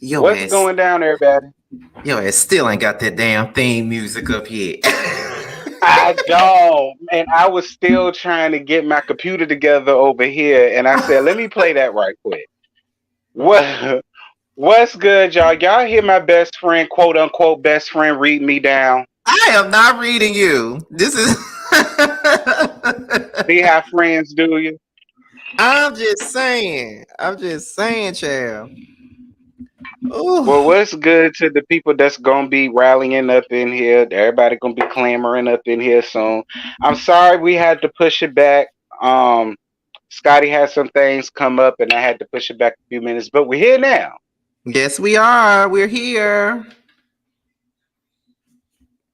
Yo What's ass, going down, everybody? yo ass still ain't got that damn theme music up yet. I don't, and I was still trying to get my computer together over here, and I said, "Let me play that right quick." What? What's good, y'all? Y'all hear my best friend, quote unquote, best friend, read me down? I am not reading you. This is. See how friends do you? I'm just saying. I'm just saying, child. Well, Ooh. what's good to the people that's gonna be rallying up in here? Everybody gonna be clamoring up in here soon. I'm sorry we had to push it back. Um, Scotty had some things come up, and I had to push it back a few minutes, but we're here now. Yes, we are. We're here.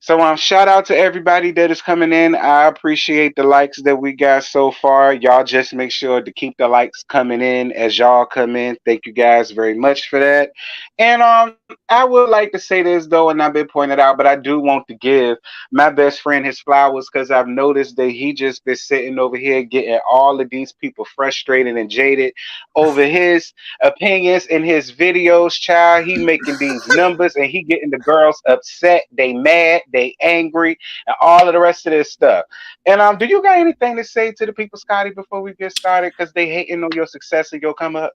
So shout out to everybody that is coming in. I appreciate the likes that we got so far. Y'all just make sure to keep the likes coming in as y'all come in. Thank you guys very much for that. And I would like to say this though, and I've been pointed out, but I do want to give my best friend his flowers because I've noticed that he just been sitting over here getting all of these people frustrated and jaded over his opinions in his videos, child. He making these numbers and he getting the girls upset. They mad, they angry, and all of the rest of this stuff. And do you got anything to say to the people, Scotty, before we get started? Because they hating on your success and your come up.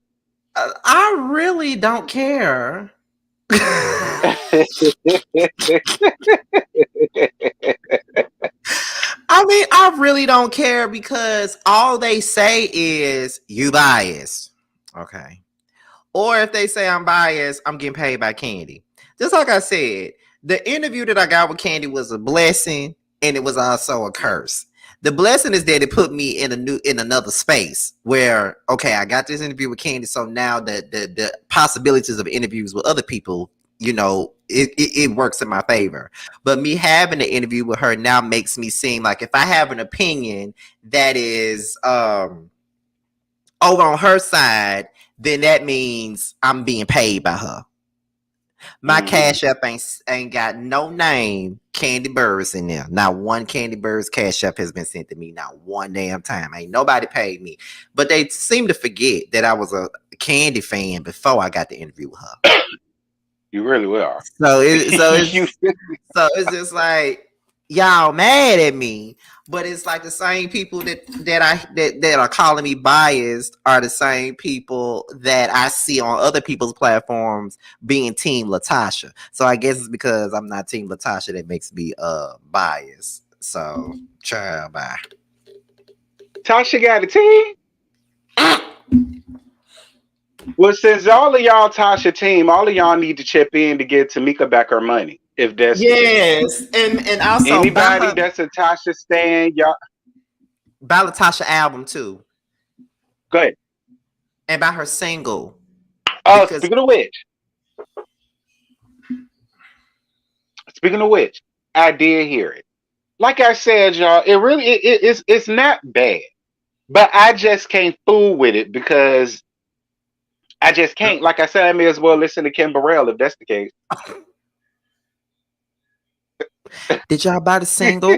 I really don't care. I mean, I really don't care because all they say is you biased. Okay. Or if they say I'm biased, I'm getting paid by Candy. Just like I said, the interview that I got with Candy was a blessing and it was also a curse. The blessing is that it put me in another space where, okay, I got this interview with Candy, so now the possibilities of interviews with other people, it works in my favor. But me having an interview with her now makes me seem like if I have an opinion that is over on her side, then that means I'm being paid by her. My Cash App ain't got no name Candy Birds in there. Not one Candy Birds Cash App has been sent to me. Not one damn time. Ain't nobody paid me. But they seem to forget that I was a Candy fan before I got the interview with her. You really are. So it's just like y'all mad at me, but it's like the same people that are calling me biased are the same people that I see on other people's platforms being Team Latasha. So I guess it's because I'm not Team Latasha that makes me biased. So child, bye. Tasha got a team. Well, since all of y'all Tasha team, all of y'all need to chip in to get Tamika back her money. If that's the case. and also Anybody that's a Tasha stan, y'all buy Latasha album too. go ahead. And buy her single. Oh, speaking of which, I did hear it. Like I said, y'all, it's not bad, but I just can't fool with it because I just can't. Like I said, I may as well listen to Kim Burrell if that's the case. Did y'all buy the single?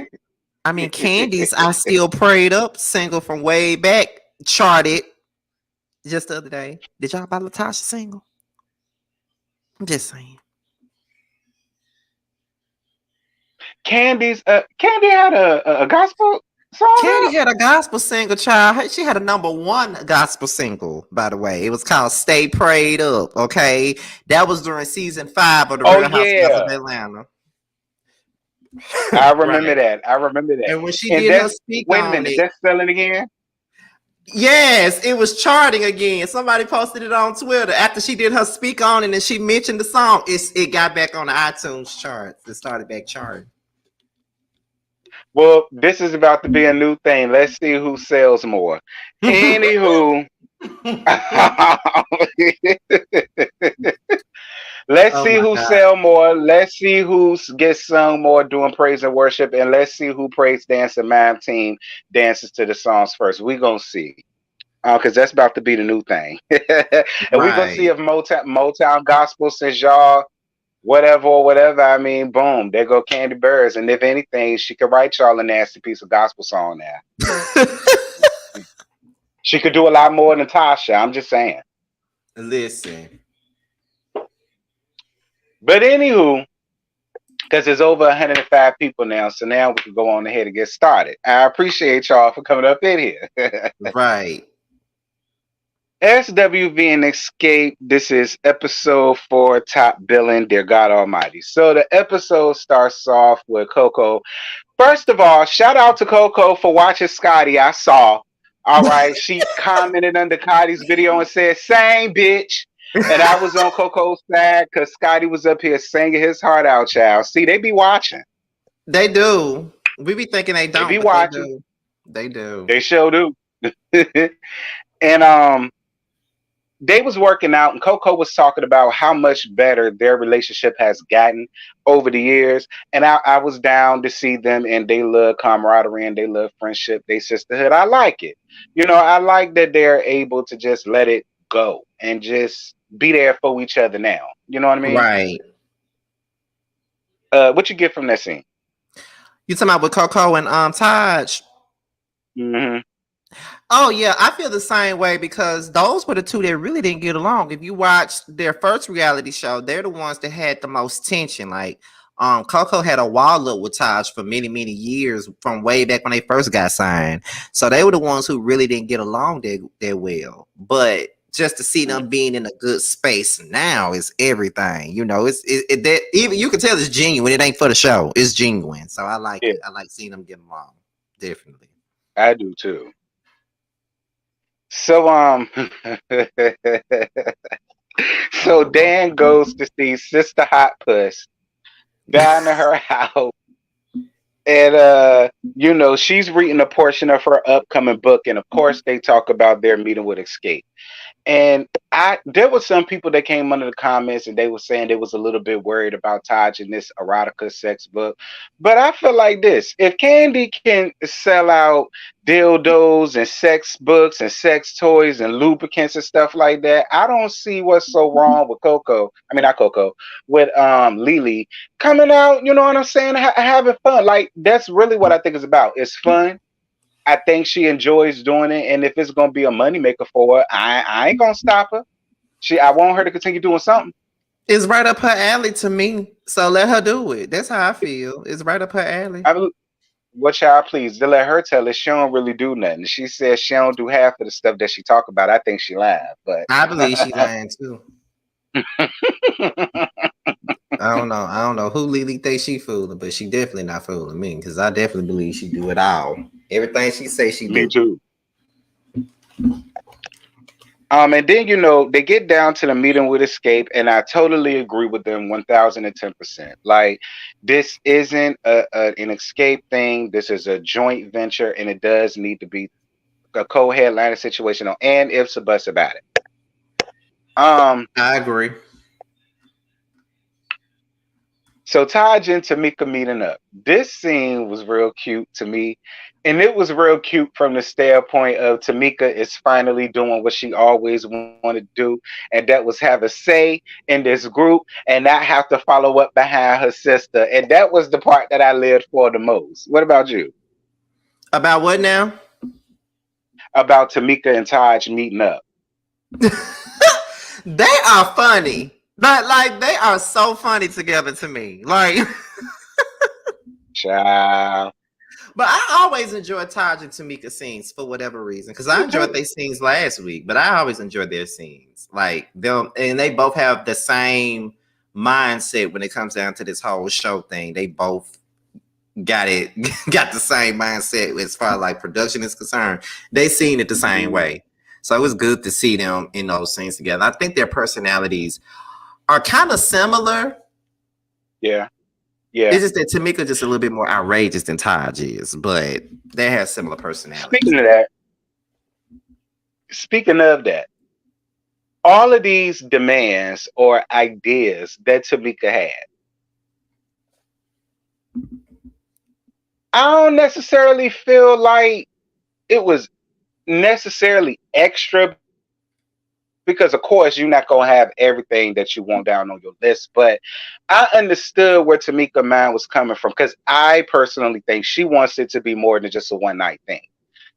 I mean, Candy's I Still Prayed Up single from way back charted just the other day. Did y'all buy Latasha single? I'm just saying. Candy had a gospel song. Candy had a gospel single, child. She had a #1 gospel single, by the way. It was called Stay Prayed Up, okay? That was during season 5 of the Real Housewives of Atlanta. I remember that. I remember that. And when she did her speak wait a minute, that's selling again? Yes, it was charting again. Somebody posted it on Twitter after she did her speak on it and she mentioned the song. It got back on the iTunes charts. It started back charting. Well, this is about to be a new thing. Let's see who sells more. Anywho. Let's see who sell more. Let's see who gets sung more doing praise and worship. And let's see who praise dance and mime team dances to the songs first. We're going to see. Because that's about to be the new thing. And we're going to see if Motown Gospel, since y'all whatever. I mean, boom, there go Candy Birds. And if anything, she could write y'all a nasty piece of gospel song now. She could do a lot more than Tasha. I'm just saying. Listen. But anywho, because there's over 105 people now, so now we can go on ahead and get started. I appreciate y'all for coming up in here. Right. SWV and Xscape. This is episode 4, top billing, dear God Almighty. So the episode starts off with Coco. First of all, shout out to Coco for watching Scotty. I saw. All right, she commented under Scotty's video and said, "Same bitch." And I was on Coco's side because Scotty was up here singing his heart out, child. See, they be watching. They do. We be thinking they They don't, be but they watching. do. They do. They sure do. And they was working out, and Coco was talking about how much better their relationship has gotten over the years. And I was down to see them, and they love camaraderie and they love friendship, they sisterhood. I like it. You know, I like that they're able to just let it go and just be there for each other now. You know what I mean? Right. What you get from that scene? You talking about with Coco and Taj? Mm-hmm. Oh yeah, I feel the same way because those were the two that really didn't get along. If you watch their first reality show, they're the ones that had the most tension. Like Coco had a wall up with Taj for many, many years from way back when they first got signed. So they were the ones who really didn't get along that well. But just to see them being in a good space now is everything. You know, that even you can tell it's genuine. It ain't for the show. It's genuine. So I like it. I like seeing them get along. Definitely. I do too. So so Dan goes to see Sister Hot Puss down to her house. And you know, she's reading a portion of her upcoming book, and of course they talk about their meeting with Xscape. And there were some people that came under the comments and they were saying they was a little bit worried about Taj in this erotica sex book. But I feel like this: if Candy can sell out dildos and sex books and sex toys and lubricants and stuff like that, I don't see what's so wrong with Coco. I mean, not Coco, with Lily coming out. You know what I'm saying? Having fun. Like that's really what I think it's about. It's fun. I think she enjoys doing it, and if it's gonna be a moneymaker for her, I ain't gonna stop her. I want her to continue doing something. It's right up her alley to me. So let her do it. That's how I feel. It's right up her alley. What y'all please to let her tell us she don't really do nothing. She says she don't do half of the stuff that she talk about. I think she lied, but I believe she lying too. I don't know. I don't know who Lily thinks she fooling, but she definitely not fooling me because I definitely believe she do it all. Everything she say she do. Me too. And then you know they get down to the meeting with Xscape, and I totally agree with them 1010%. Like this isn't an Xscape thing. This is a joint venture, and it does need to be a co-headliner situation on and ifs or buts about it. I agree. So Taj and Tamika meeting up. This scene was real cute to me. And it was real cute from the standpoint of Tamika is finally doing what she always wanted to do. And that was have a say in this group and not have to follow up behind her sister. And that was the part that I lived for the most. What about you? About what now? About Tamika and Taj meeting up. They are funny. But like they are so funny together to me. Like Child. But I always enjoy Taj and Tamika scenes for whatever reason. Because I enjoyed their scenes last week, but I always enjoy their scenes. Like them, and they both have the same mindset when it comes down to this whole show thing. They both got the same mindset as far as like production is concerned. They seen it the same way. So it was good to see them in those scenes together. I think their personalities are kind of similar. Yeah. Yeah. It's just that Tamika just a little bit more outrageous than Taj is, but they have similar personalities. Speaking of that, all of these demands or ideas that Tamika had, I don't necessarily feel like it was necessarily extra because of course you're not going to have everything that you want down on your list, but I understood where Tamika's mind was coming from because I personally think she wants it to be more than just a one night thing.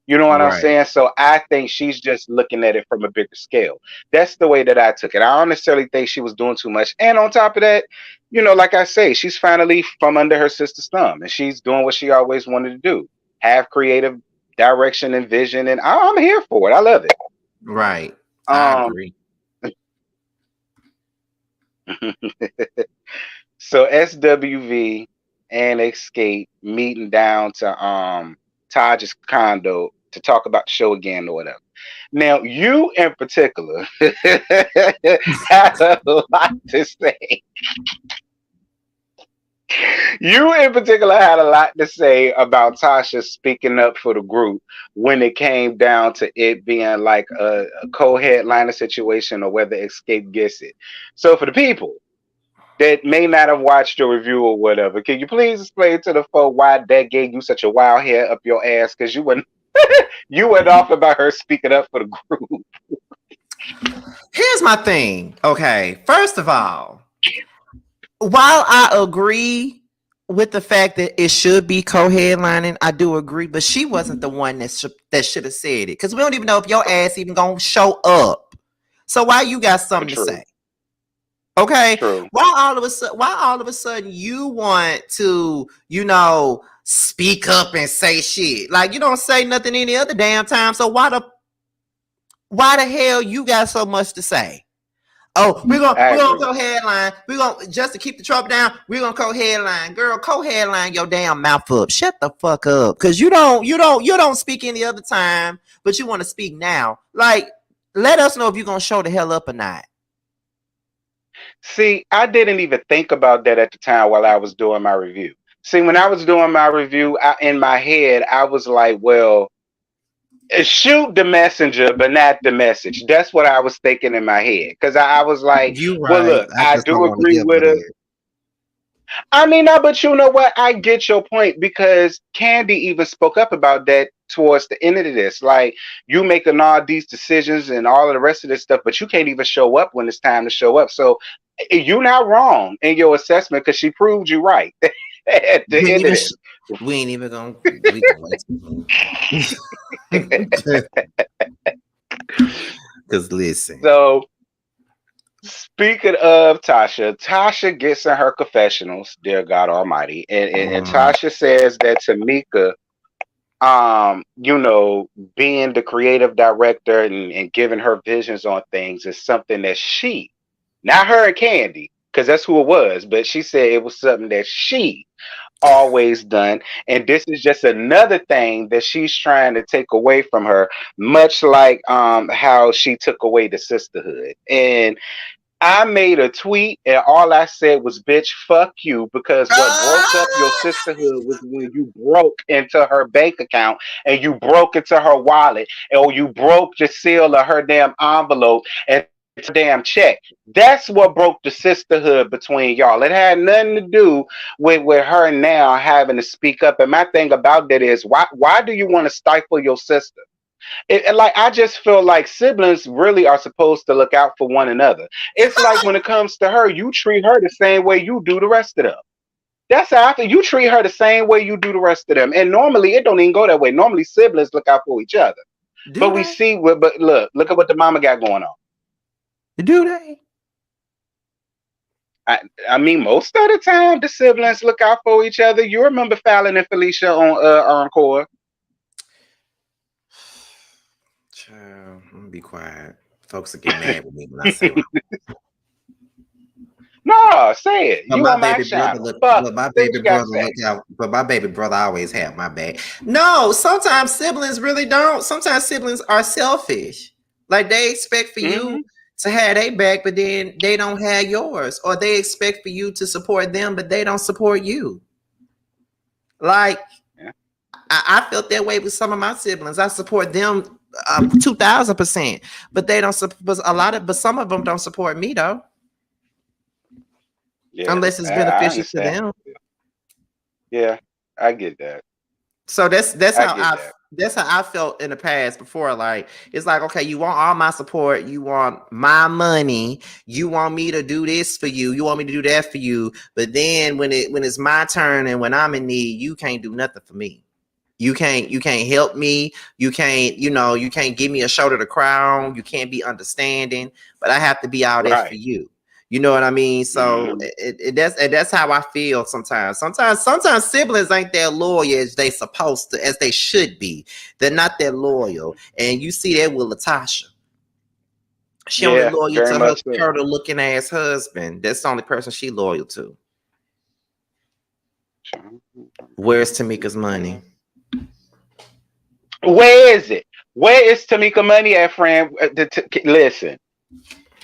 You know what I'm Right. saying? So I think she's just looking at it from a bigger scale. That's the way that I took it. I don't necessarily think she was doing too much. And on top of that, like I say, she's finally from under her sister's thumb, and she's doing what she always wanted to do: have creative direction and vision. And I'm here for it. I love it. Right. I Um, agree. so SWV and Xscape meeting down to Taj's condo to talk about the show again or whatever. Now, you in particular had a lot to say. You in particular had a lot to say about Tasha speaking up for the group when it came down to it being like a co-headliner situation or whether Xscape gets it. So for the people that may not have watched your review or whatever, can you please explain to the folk why that gave you such a wild hair up your ass? Because you went off about her speaking up for the group. Here's my thing. Okay. First of all, while I agree with the fact that it should be co-headlining, I do agree, but she wasn't the one that should have said it, because we don't even know if your ass even gonna show up. So why you got something to say? Okay. True. Why all of a sudden you want to, speak up and say shit? Like, you don't say nothing any other damn time. So why the hell you got so much to say? Oh, we're gonna co-headline. We're gonna, just to keep the trouble down, we're gonna co-headline. Girl, co-headline your damn mouth up. Shut the fuck up. Cause you don't speak any other time, but you want to speak now. Like, let us know if you're gonna show the hell up or not. See, I didn't even think about that at the time while I was doing my review. See, when I was doing my review, in my head, I was like, well, shoot the messenger, but not the message. That's what I was thinking in my head. Because I was like, You well, right. look, I just do agree with her. I mean, no, but you know what? I get your point, because Candy even spoke up about that towards the end of this. Like, you making all these decisions and all of the rest of this stuff, but you can't even show up when it's time to show up. So you're not wrong in your assessment, because she proved you right at the end of this. We ain't even gonna. Because listen. So, speaking of Tasha gets in her confessionals, dear God Almighty, and Tasha says that Tamika, being the creative director and giving her visions on things is something that she, not her and Candy, because that's who it was, but she said it was something that she always done, and this is just another thing that she's trying to take away from her, much like how she took away the sisterhood. And I made a tweet and all I said was, bitch, fuck you, because what broke up your sisterhood was when you broke into her bank account and you broke into her wallet, or you broke the seal of her damn envelope and damn check. That's what broke the sisterhood between y'all. It had nothing to do with her now having to speak up. And my thing about that is, why do you want to stifle your sister? Like, I just feel like siblings really are supposed to look out for one another. It's like, when it comes to her, you treat her the same way you do the rest of them. That's how I feel. You treat her the same way you do the rest of them. And normally it don't even go that way. Normally siblings look out for each other. But we see, but look at what the mama got going on. Do they? I mean, most of the time the siblings look out for each other. You remember Fallon and Felicia on Encore? Child, I'm gonna be quiet. Folks will get mad with me when I say it. No, say it. You my on my baby brother but my baby brother always had my back. No, sometimes siblings really don't. Sometimes siblings are selfish. Like, they expect for you to have their back, but then they don't have yours, or they expect for you to support them, but they don't support you. Like, I felt that way with some of my siblings. I support them 2,000%, but they don't. But some of them don't support me though. Yeah, unless it's beneficial to them. Yeah, I get that. So that's how I felt in the past before. Like, it's like, okay, you want all my support, you want my money, you want me to do this for you, you want me to do that for you, but then when it's my turn and when I'm in need, you can't do nothing for me. You can't help me. You can't, you can't give me a shoulder to cry on. You can't be understanding, but I have to be all that for you. You know what I mean? So that's how I feel sometimes. Sometimes siblings ain't that loyal as they supposed to, as they should be. They're not that loyal. And you see that with Latasha. She only loyal to her turtle looking ass husband. That's the only person she loyal to. Where's Tamika's money? Where is it? Where is Tamika money at, friend? Listen,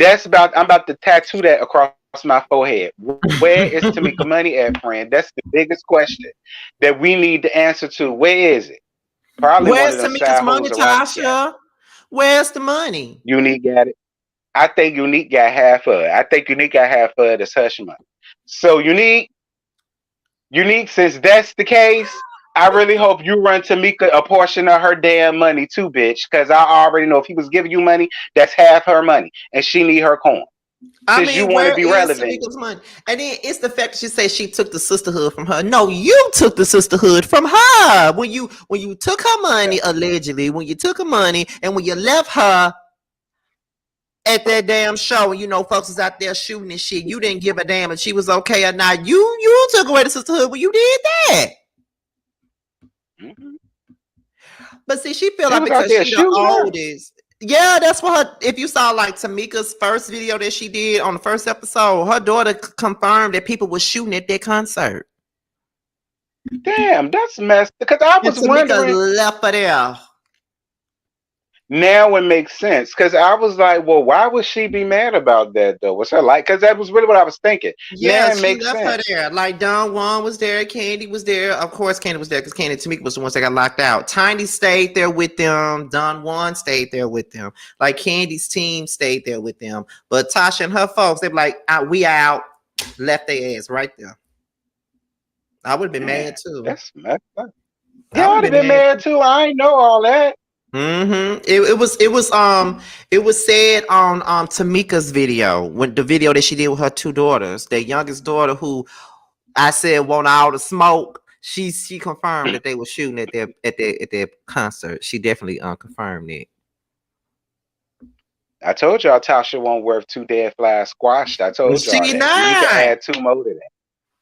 I'm about to tattoo that across my forehead. Where is Tamika money at, friend? That's the biggest question that we need the answer to. Where is it? Probably Where's one of them Tamika's money, around Tasha? Where's the money? Unique got it. I think Unique got half of it. I think Unique got half of it as hush money. So Unique, since that's the case, I really hope you run Tamika a portion of her damn money too, bitch. Because I already know if he was giving you money, that's half her money, and she need her coin. Because you want to be relevant. Tamika's money? And then it's the fact that she said she took the sisterhood from her. No, you took the sisterhood from her when you took her money, allegedly. When you took her money and when you left her at that damn show, and folks was out there shooting and shit. You didn't give a damn if she was okay or not. You took away the sisterhood when you did that. But see, she feel like because she's the oldest. Yeah, that's what her. If you saw like Tamika's first video that she did on the first episode, her daughter confirmed that people were shooting at their concert. Damn, that's messed. Because I was wondering. Left her there. Now it makes sense, because I was like, well, why would she be mad about that though? What's her like? Because that was really what I was thinking. Yeah, she left her there. Like Don Juan was there, Candy was there. Of course, Candy was there because Candy and Tamika was the ones that got locked out. Tiny stayed there with them. Don Juan stayed there with them. Like Candy's team stayed there with them. But Tasha and her folks, they were like, we out, left their ass right there. I would have been mad too. That's messed up. Yeah, I would have been mad too. I ain't know all that. It was said on Tamika's video, when the video that she did with her two daughters, their youngest daughter, who I said want all the smoke. She confirmed that they were shooting at their concert. She definitely confirmed it. I told y'all Tasha won't worth 2 dead flies squashed. I told y'all that. You need to add 2 more to that.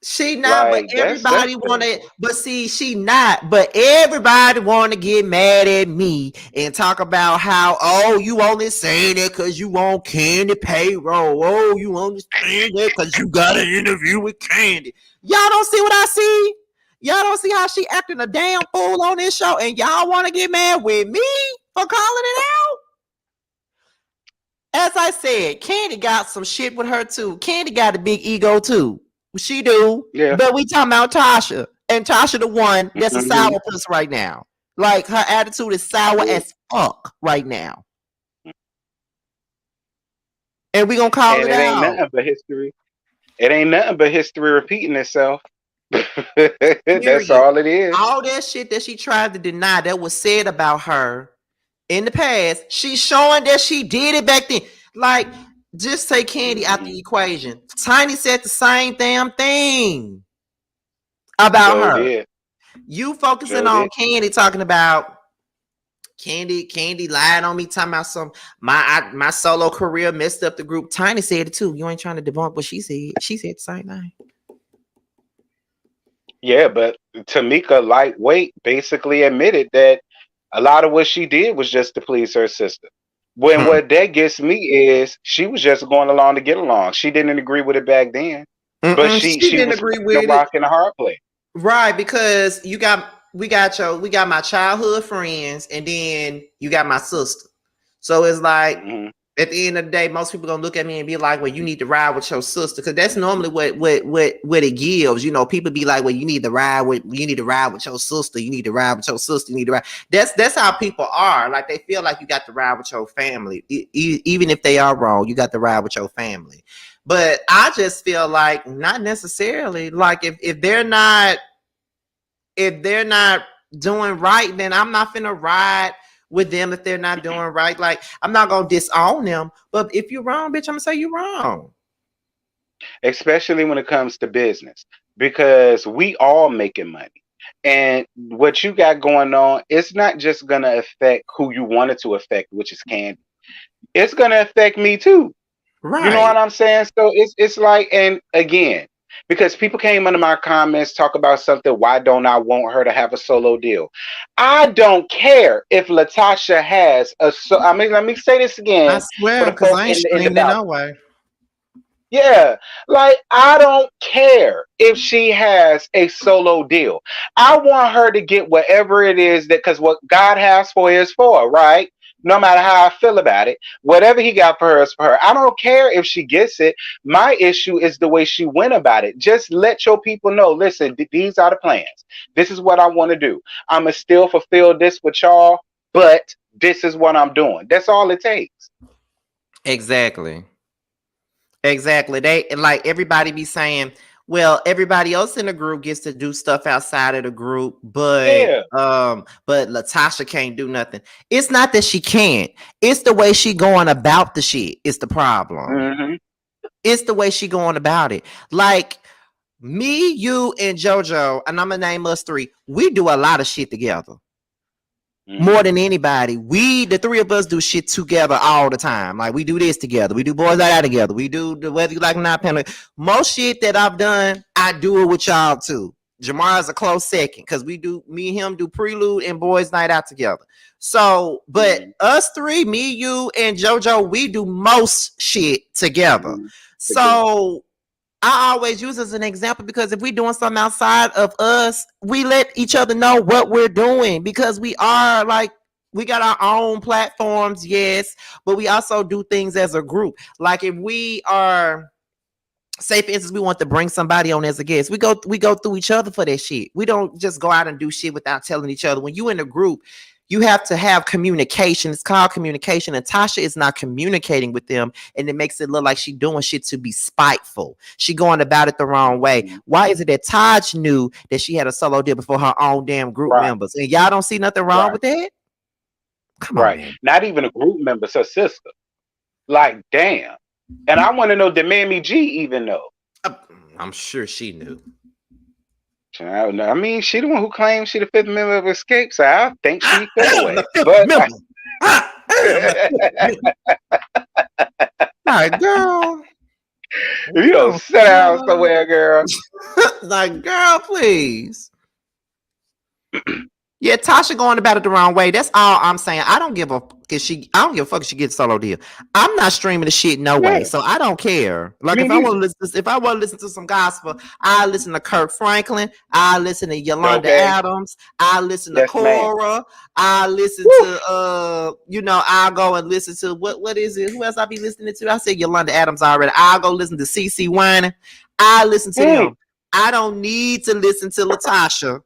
She not, like, but everybody wanted. But see, she not. But everybody want to get mad at me and talk about how, you only saying that because you want Candy payroll. Oh, you only saying that because you got an interview with Candy. Y'all don't see what I see. Y'all don't see how she acting a damn fool on this show, and y'all want to get mad with me for calling it out. As I said, Candy got some shit with her too. Candy got a big ego too. She do, but we talking about Tasha, and Tasha the one that's a sour puss right now. Like her attitude is sour as fuck right now, and we gonna call it out. Ain't nothing but history. It ain't nothing but history repeating itself. That's all it is. All that shit that she tried to deny that was said about her in the past, she's showing that she did it back then. Like. Just take Candy out the equation. Tiny said the same damn thing about her. Did. You focusing on Candy, talking about Candy lied on me, talking about my solo career messed up the group. Tiny said it too. You ain't trying to debunk what she said. She said the same thing. Yeah, but Tamika, lightweight, basically admitted that a lot of what she did was just to please her sister. When what that gets me is she was just going along to get along. She didn't agree with it back then, but she didn't agree with it. Rock and a hard place, right? Because we got my childhood friends, and then you got my sister. So it's like at the end of the day, most people gonna look at me and be like, "Well, you need to ride with your sister," because that's normally what it gives. People be like, "Well, you need to ride with your sister. You need to ride with your sister. You need to ride." That's how people are. Like they feel like you got to ride with your family, even if they are wrong. You got to ride with your family. But I just feel like not necessarily. Like if they're not doing right, then I'm not finna ride with them if they're not doing right. Like I'm not gonna disown them, but if you're wrong, bitch, I'm gonna say you're wrong. Especially when it comes to business, because we all making money. And what you got going on, it's not just gonna affect who you want it to affect, which is Candy. It's gonna affect me too. You know what Right. I'm saying? So it's like, and again, because people came under my comments talk about something. Why don't I want her to have a solo deal? I don't care if Latasha has a. So I mean, let me say this I again for swear, the because folk I ain't in the streaming it balcony. no way. Yeah, like I don't care if she has a solo deal. I want her to get whatever it is that, because what God has for her is for, right? No matter how I feel about it, whatever He got for her is for her. I don't care if she gets it. My issue is the way she went about it. Just let your people know. Listen, these are the plans. This is what I want to do. I'ma still fulfill this with y'all, but this is what I'm doing. That's all it takes. Exactly. Exactly. They like everybody be saying, well, everybody else in the group gets to do stuff outside of the group, Yeah. but Latasha can't do nothing. It's not that she can't. It's the way she going about the shit. It's the problem. Mm-hmm. It's the way she going about it. Like me, you, and JoJo, and I'm gonna name us three. We do a lot of shit together. More Mm-hmm. than anybody, the three of us do shit together all the time. Like we do this together. We do boys like that together. We do the whether you like or not panel. Most shit that I've done, I do it with y'all too. Jamar's a close second because me and him do prelude and boys night out together. So, but Mm-hmm. us three, me, you, and JoJo, we do most shit together. Mm-hmm. So I always use as an example because if we're doing something outside of us, we let each other know what we're doing because we are like, we got our own platforms, yes, but we also do things as a group. Like if we are, say for instance, we want to bring somebody on as a guest, we go through each other for that shit. We don't just go out and do shit without telling each other. When you in a group, you have to have communication. It's called communication, and Tasha is not communicating with them, and it makes it look like she doing shit to be spiteful. She going about it the wrong way. Mm-hmm. Why is it that Taj knew that she had a solo deal before her own damn group Right, members, and y'all don't see nothing wrong right, with that? Come on, right. man. Not even a group member, it's her sister. Like, damn. And I want to know, did Mammy G even know? Uh, I'm sure she knew. I mean, she the one who claims she the fifth member of Xscape, so I think I she feel am the away. fifth But member. I am the fifth member. Like, girl, you we don't don't sit see none down of somewhere, girl. it. Like, girl, please. Yeah, Tasha going about it the wrong way. That's all I'm saying. I don't give a fuck if she gets a solo deal. I'm not streaming the shit no Yeah, way. So I don't care. Like me if I want neither. to listen to some gospel, I listen to Kirk Franklin, I listen to Yolanda Okay. Adams, I listen to Yes, ma'am. Cora, I listen Woo. to I'll go and listen to what is it? Who else I be listening to? I said Yolanda Adams already. I'll go listen to CC Whining. I listen to Mm, them. I don't need to listen to Latasha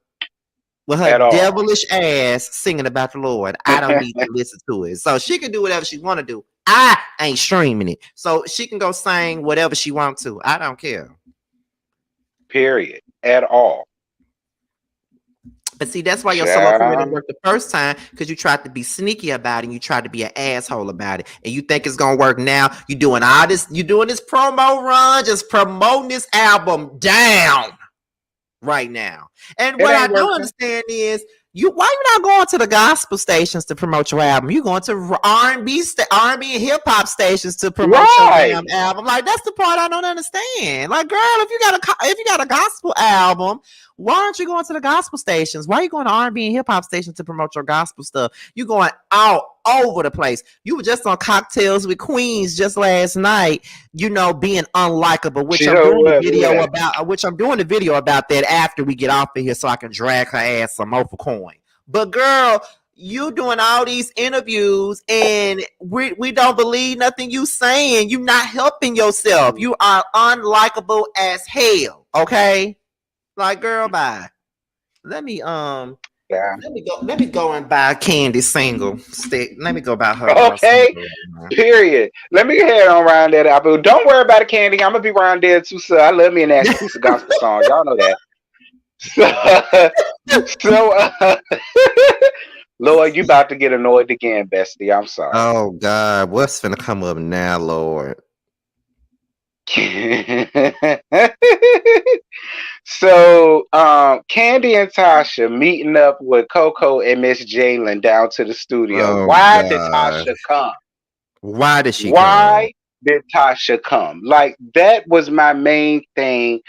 with her at all. devilish ass singing about the Lord. I don't need to listen to it. So she can do whatever she want to do. I ain't streaming it. So she can go sing whatever she wants to. I don't care. Period. At all. But see, that's why your solo career didn't Child. work the first time because you tried to be sneaky about it and you tried to be an asshole about it. And you think it's gonna work now. You're doing all this, you're doing this promo run, just promoting this album down right now. And It what I ain't don't working. understand is why you not going to the gospel stations to promote your album? You going to R&B and hip hop stations to promote your Right. damn album? Like that's the part I don't understand. Like, girl, if you got a gospel album, why aren't you going to the gospel stations? Why are you going to R&B and hip hop stations to promote your gospel stuff? You going out over the place. You were just on Cocktails with Queens just last night, being unlikable, which She I'm told doing the what? Who video that? about, that after we get off of here so I can drag her ass some more for coin. But girl, you doing all these interviews and we don't believe nothing you saying. You not helping yourself. You are unlikable as hell. Okay? Like, girl, bye. Let me Yeah. let me go and buy Candy single stick. Let me go buy her Okay. single. Period. Let me go ahead on around that out. But don't worry about the Candy. I'm gonna be around there too, sir. I love me a nasty piece of gospel song. Y'all know that. So, so Lord, you about to get annoyed again, bestie. I'm sorry. Oh God, what's finna come up now, Lord? So Candy and Tasha meeting up with Coco and Miss Jalen down to the studio. Oh Why did God. Tasha come? Why did she come? Why did Tasha come? Like that was my main thing.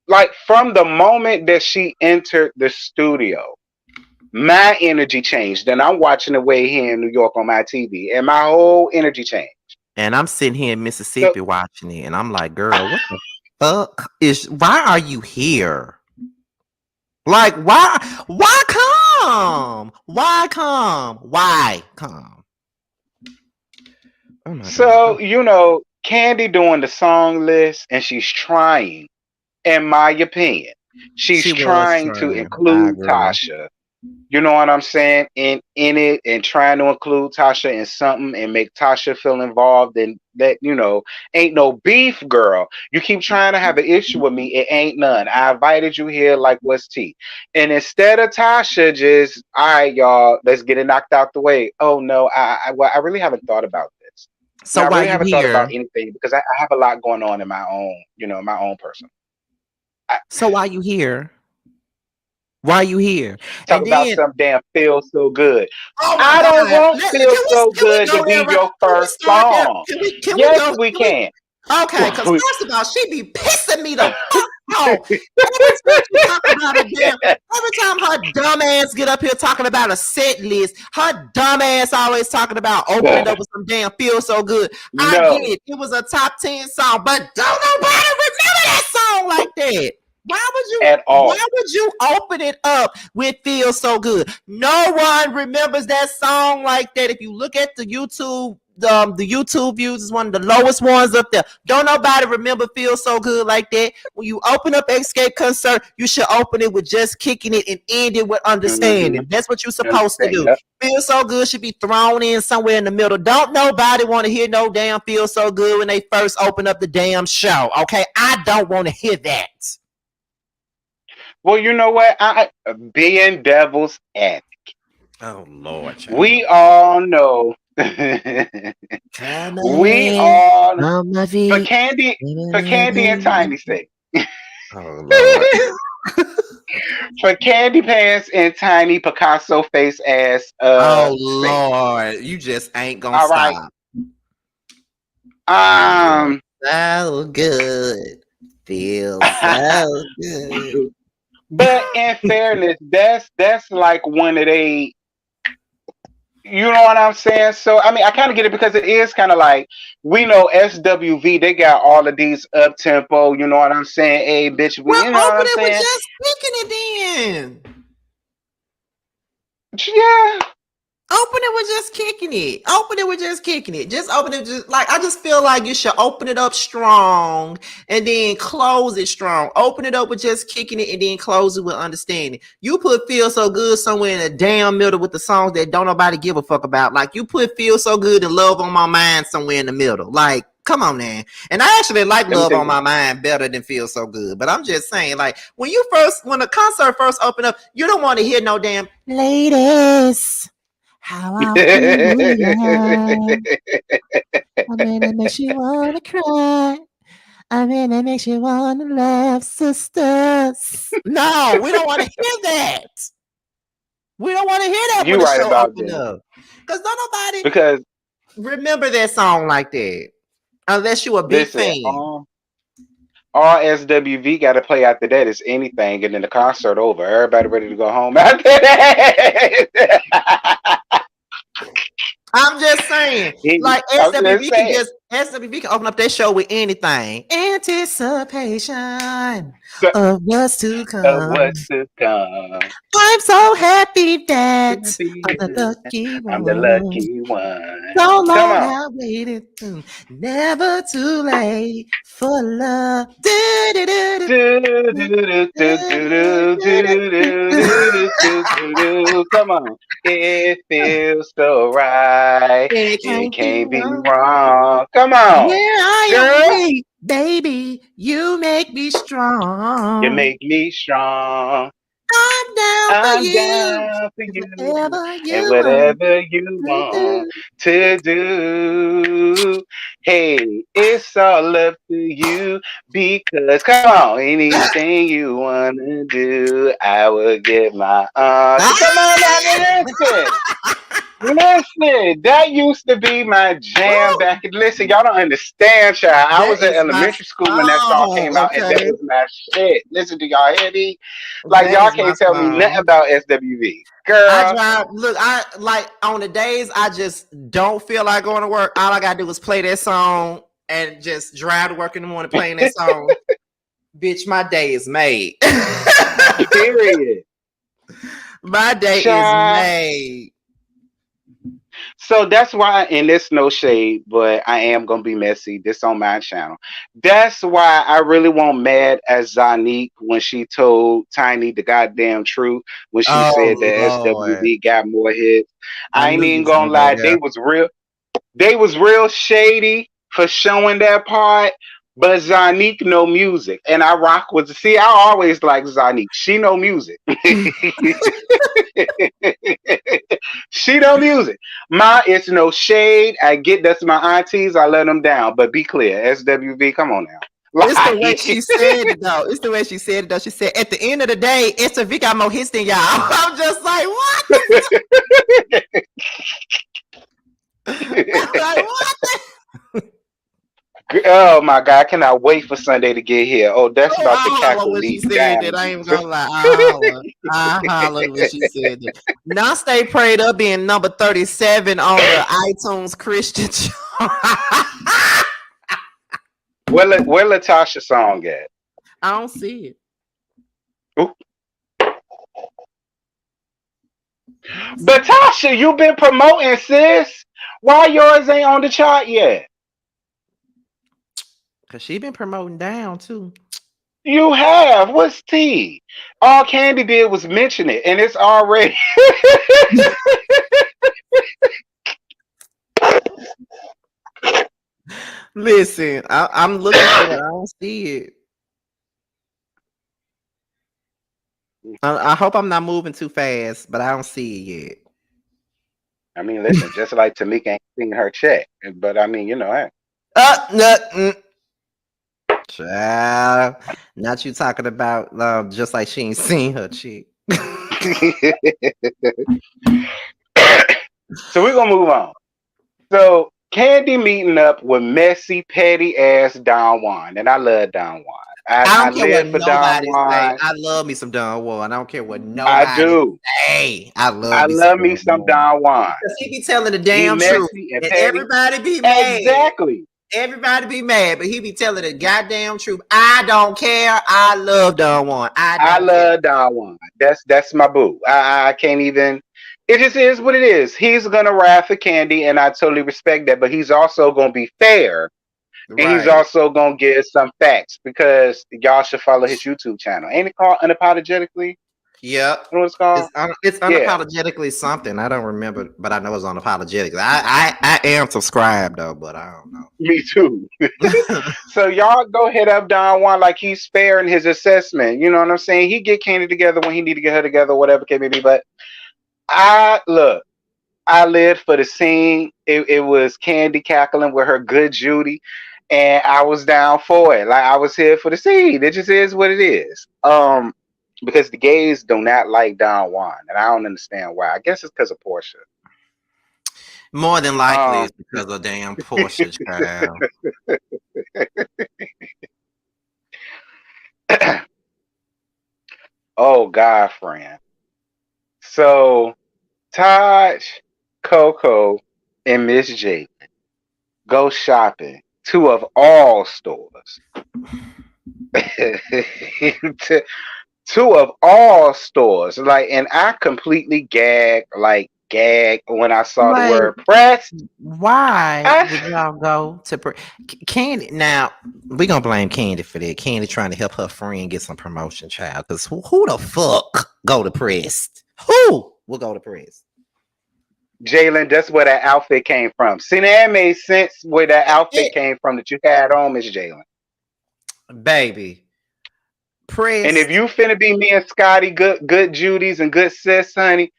Like from the moment that she entered the studio, my energy changed. And I'm watching it way here in New York on my TV, and my whole energy changed. And I'm sitting here in So, Mississippi watching it, and I'm like, girl, what the fuck is? Why are you here? Like, why? Why come? Why come? Why come? Oh my so God. you know, Candy doing the song list, and she's trying, in my opinion, she's She was trying to trying. I include agree. Tasha. You know what I'm saying? In it, and trying to include Tasha in something and make Tasha feel involved, and that, you know, ain't no beef, girl. You keep trying to have an issue with me. It ain't none. I invited you here like what's tea. And instead of Tasha just, all right, y'all, let's get it knocked out the way. Oh no, well, I really haven't thought about this. So No, I why really you haven't thought about here? anything because I have a lot going on in my own, you know, my own person. So why you here? Why you here? Talk And about then, some damn feel so good. oh my I don't God, want feel so can we good to go there? be Right? your Can we first start there? song. Can we Yes, go? we Can we? can. Okay, because first of all, she be pissing me the fuck off. Every time she talk about a damn, every time her dumb ass get up here talking about a set list, her dumb ass always talking about opening up with some damn feel so good. I get No, it. It was a top 10 song, but don't nobody remember that song like that. at Why all. would you open it up with Feel So Good? No one remembers that song like that. If you look at the YouTube views is one of the lowest ones up there. Don't nobody remember Feel So Good like that. When you open up Xscape concert, you should open it with just kicking it and end it with Mm-hmm. understanding. That's what you're supposed to Understand? do. Yep. Feel So Good should be thrown in somewhere in the middle. Don't nobody want to hear no damn Feel So Good when they first open up the damn show. Okay, I don't want to hear that. Well, you know what? I being devil's advocate. Oh Lord, We child. all know. We Coming all on my for feet. Candy, for Candy and Tiny sake. Oh Lord. For Candy Pants and Tiny Picasso face ass Oh sake. Lord. You just ain't gonna All right. stop. Feel Um so good. Feel so good. but in fairness, that's like one of they, you know what I'm saying? So I mean I kind of get it because it is kind of like we know SWV, they got all of these up tempo, you know what I'm saying? Hey bitch, we, Well, you know what open I'm it with saying? just picking it then. Yeah. Open it with just kicking it. Open it with just kicking it. Just open it just like I just feel like you should open it up strong and then close it strong. Open it up with just kicking it and then close it with understanding. You put Feel So Good somewhere in the damn middle with the songs that don't nobody give a fuck about. Like you put Feel So Good and Love on My Mind somewhere in the middle. Like, come on, man. And I actually like Let me Love tell you on My something. Mind better than Feel So Good. But I'm just saying, like, when the concert first opened up, you don't want to hear no damn ladies. How I feel, I'm gonna make you wanna cry. I'm gonna make you wanna laugh, sisters. No, we don't want to hear that. We don't want to hear that when You the right show about open that. up. Because don't nobody Because remember that song like that. Unless you a big listen, fan. all SWV got to play after that is anything, and then the concert over. Everybody ready to go home after that. I'm just saying, like I'm just saying. SWV can open up their show with anything. Anticipation So, of what's to of come. what's to come. I'm so happy that I'm the lucky I'm the one. lucky one. So Come long on. I waited, never too late for love. Do, do, do, do, Do, do, do, do, do, do, do, do, do, do, do, do. do, do, do, do. Come on. It feels so right. It It can't be can't be wrong. wrong. Come on. Where I am Girl, weak, baby, you make me you strong. make me strong. I'm down for I'm you. down for you. Whatever And you want whatever you to want do. to do. Hey, it's all up to you. Because come on, anything you wanna do, I will give my So come on now, listen. Listen, that used to be my jam Woo! back. Listen, y'all don't understand, child. I That was in is my elementary school when that song song, came out, and that okay? was my shit. Listen, do y'all hear me? Like, That y'all is my can't tell me nothing song. about SWV. I Girl, drive. Look, I like on the days I just don't feel like going to work. All I gotta do is play that song and just drive to work in the morning playing that song. Bitch, my day is made. period. My day is Child. made. So that's why, and it's no shade, but I am gonna be messy. This on my channel. That's why I really won't mad at Zanique when she told Tiny the goddamn truth when she Oh said that Lord, SWV got more hits. I I ain't knew you even was gonna gonna go lie, there. they was real shady for showing that part. But Zanique know music, and I rock with. See, I always like Zanique. She know music. She know music. It's no shade. I get that's my aunties. I let them down. But be clear, SWV, come on now. It's the way Like, she said it though. It's the way she said it though. She said, "At the end of the day, SVW got more hits than y'all." I'm just like, what? I'm like, what? oh my God, I cannot wait for Sunday to get here. Oh, that's Oh, about to I holler cackle when she me said that. down, I ain't even Jesus. gonna lie. I holler. I hollered when she said that. Now stay prayed up being number 37 on the iTunes Christian chart. Where Latasha song at? I don't see it. Ooh. I don't see But it. Tasha, you been promoting, sis. Why yours ain't on the chart yet? Cause she been promoting down too. You have. What's T? All Candy did was mention it, and it's already. Listen, I'm looking for it. I don't see it. I hope I'm not moving too fast, but I don't see it yet. I mean, listen, just like Tamika ain't seen her check, but I mean, hey. No, child. Not you talking about just like she ain't seen her chick. So we're gonna move on. So Candy meeting up with messy, petty ass Don Juan, and I love Don Juan. I I don't care what live for Don nobody say. Juan. I love me some Don Juan. I don't care what I nobody do. say. I love I me some love me Don some Juan. Don Juan. Because he be telling the He damn truth. messy and And petty. everybody be mad. Exactly. Everybody be mad, but he be telling the goddamn truth. I don't care. I love Don Juan. I I don't care. love Don Juan. That's my boo. I can't even. It just is what it is. He's gonna ride for Candy, and I totally respect that. But he's also gonna be fair, and he's Right. also gonna give some facts because y'all should follow his YouTube channel. Ain't it called Unapologetically? Yep. You know what it's called? It's Yeah. unapologetically something. I don't remember, but I know it's unapologetic. I am subscribed though, but I don't know. Me too. So y'all go hit up Don Juan like he's fair in his assessment. You know what I'm saying? He get Candy together when he need to get her together, whatever it may be. But I look. I lived for the scene. It was Candy cackling with her good Judy, and I was down for it. Like I was here for the scene. It just is what it is. Because the gays do not like Don Juan, and I don't understand why. I guess it's because of Portia. More than likely, Um, it's because of damn Portia child. oh God, friend. So Taj, Coco, and Miss J go shopping. Two of all stores. Two of all stores. Like, and I completely gagged when I saw the Like, word press. why would y'all go to Candy? Now we gonna blame Candy for that. Candy trying to help her friend get some promotion, child. Because who the fuck go to Prest? Who will go to Prest? Jalen, that's where that outfit came from. See, that made sense where that outfit It, came from that you had on, Miss Jalen. baby. And if Pressed. you finna be me and Scotty, good Judy's and good sis, honey,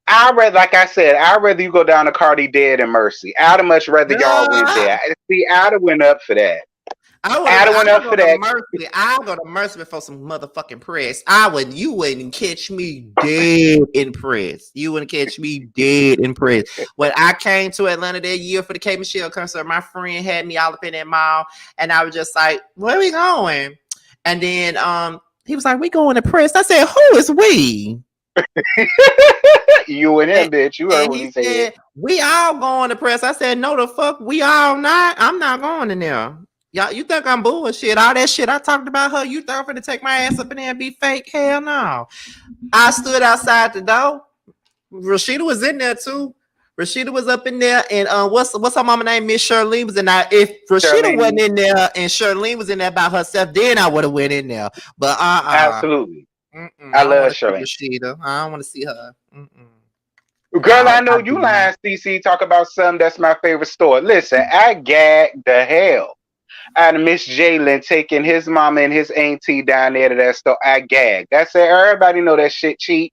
I'd rather, like I said, I'd rather you go down to Cardi dead and Mercy. I'd have much rather y'all went there. See, I'd have went up for that. I'd have went I'll up go for to that. Mercy. I'll go to Mercy before some motherfucking press. You wouldn't catch me dead in press. You wouldn't catch me dead in press. When I came to Atlanta that year for the K Michelle concert, my friend had me all up in that mall, and I was just like, "Where are we going?" And then he was like, "We going to press." I said, "Who is we?" You and him, And, bitch. You heard and what he he said. said, "We all going to press." I said, "No, the fuck, we all not. I'm not going in there. Y'all, you think I'm bullshit? All that shit I talked about her, you thought I'm gonna take my ass up in there and be fake? Hell no." I stood outside the door. Rashida was in there too. Rashida was up in there, and what's her mama name? Miss Shirlene was in there. If Rashida wasn't in there and Shirlene was in there by herself, then I would have went in there. But Absolutely. I I don't love want to Shirlene. see Rashida. I don't want to see her. Girl, I know you lying, CC. Talk about something that's my favorite store. Listen, I gagged the hell out of Miss Jalen taking his mama and his auntie down there to that store. I gagged. That's it. Everybody know that shit cheap.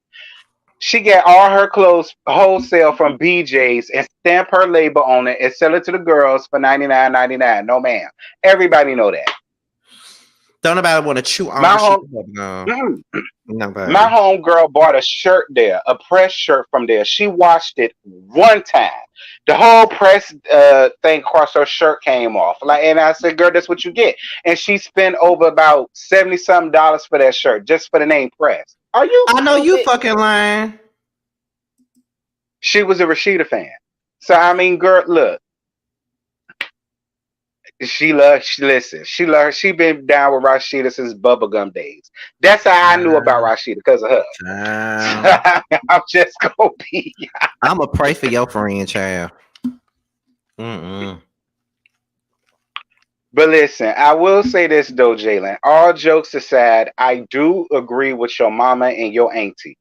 She get all her clothes wholesale from BJ's and stamp her label on it and sell it to the girls for $99.99. No, ma'am. Everybody know that. Don't nobody want to chew on My Rashida. My homegirl bought a shirt there, a press shirt from there. She washed it one time. The whole press thing across her shirt came off. And I said, "Girl, that's what you get." And she spent over about $70-something for that shirt just for the name press. Are you? I know stupid? you fucking lying. She was a Rashida fan. So I mean, girl, look. She been down with Rashida since bubblegum days. That's how I knew about Rashida, because of her. I'm just gonna be. I'm gonna pray for your friend, child. Mm-mm. But listen, I will say this though, Jalen. All jokes aside, I do agree with your mama and your auntie.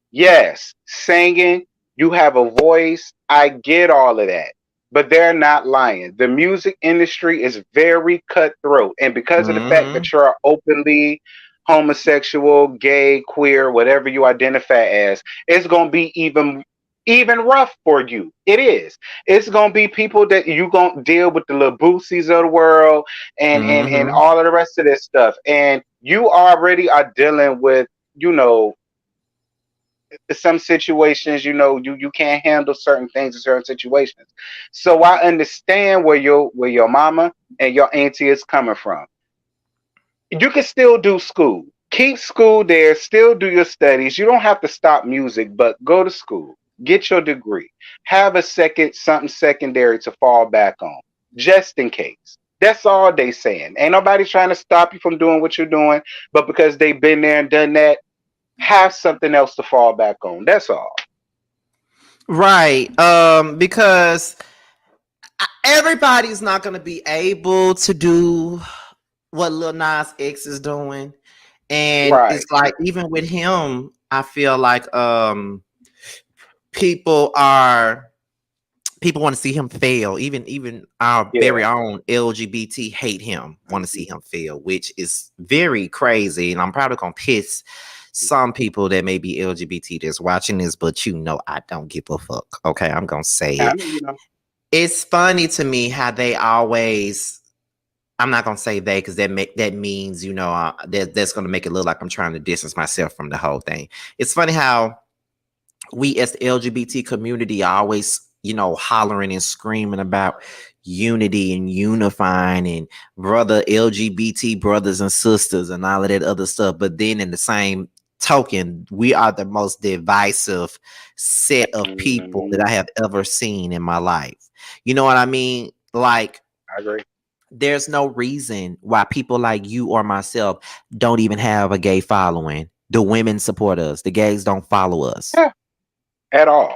Yes, singing, you have a voice. I get all of that. But they're not lying. The music industry is very cutthroat. And because of the fact that you're openly homosexual, gay, queer, whatever you identify as, it's going to be even rough for you. It is. It's going to be people that you going to deal with, the little Boosies of the world and all of the rest of this stuff. And you already are dealing with, some situations, you can't handle certain things in certain situations. So I understand where your mama and your auntie is coming from. You can still do school. Keep school there, still do your studies. You don't have to stop music, but go to school. Get your degree. Have something secondary to fall back on, just in case. That's all they saying. Ain't nobody trying to stop you from doing what you're doing, but because they've been there and done that, have something else to fall back on. That's all. Right. Because everybody's not gonna be able to do what Lil Nas X is doing. And it's like, even with him, I feel like people want to see him fail. Even our very own LGBT hate him, want to see him fail, which is very crazy. And I'm probably gonna piss some people that may be LGBT that's watching this, but I don't give a fuck. Okay, I'm gonna say it. It's funny to me how they always. I'm not gonna say they, because that means that's gonna make it look like I'm trying to distance myself from the whole thing. It's funny how we as the LGBT community are always hollering and screaming about unity and unifying and brother LGBT brothers and sisters and all of that other stuff, but then in the same token, we are the most divisive set of people that I have ever seen in my life. You know what I mean? Like, I agree. There's no reason why people like you or myself don't even have a gay following. The women support us. The gays don't follow us. Yeah, at all.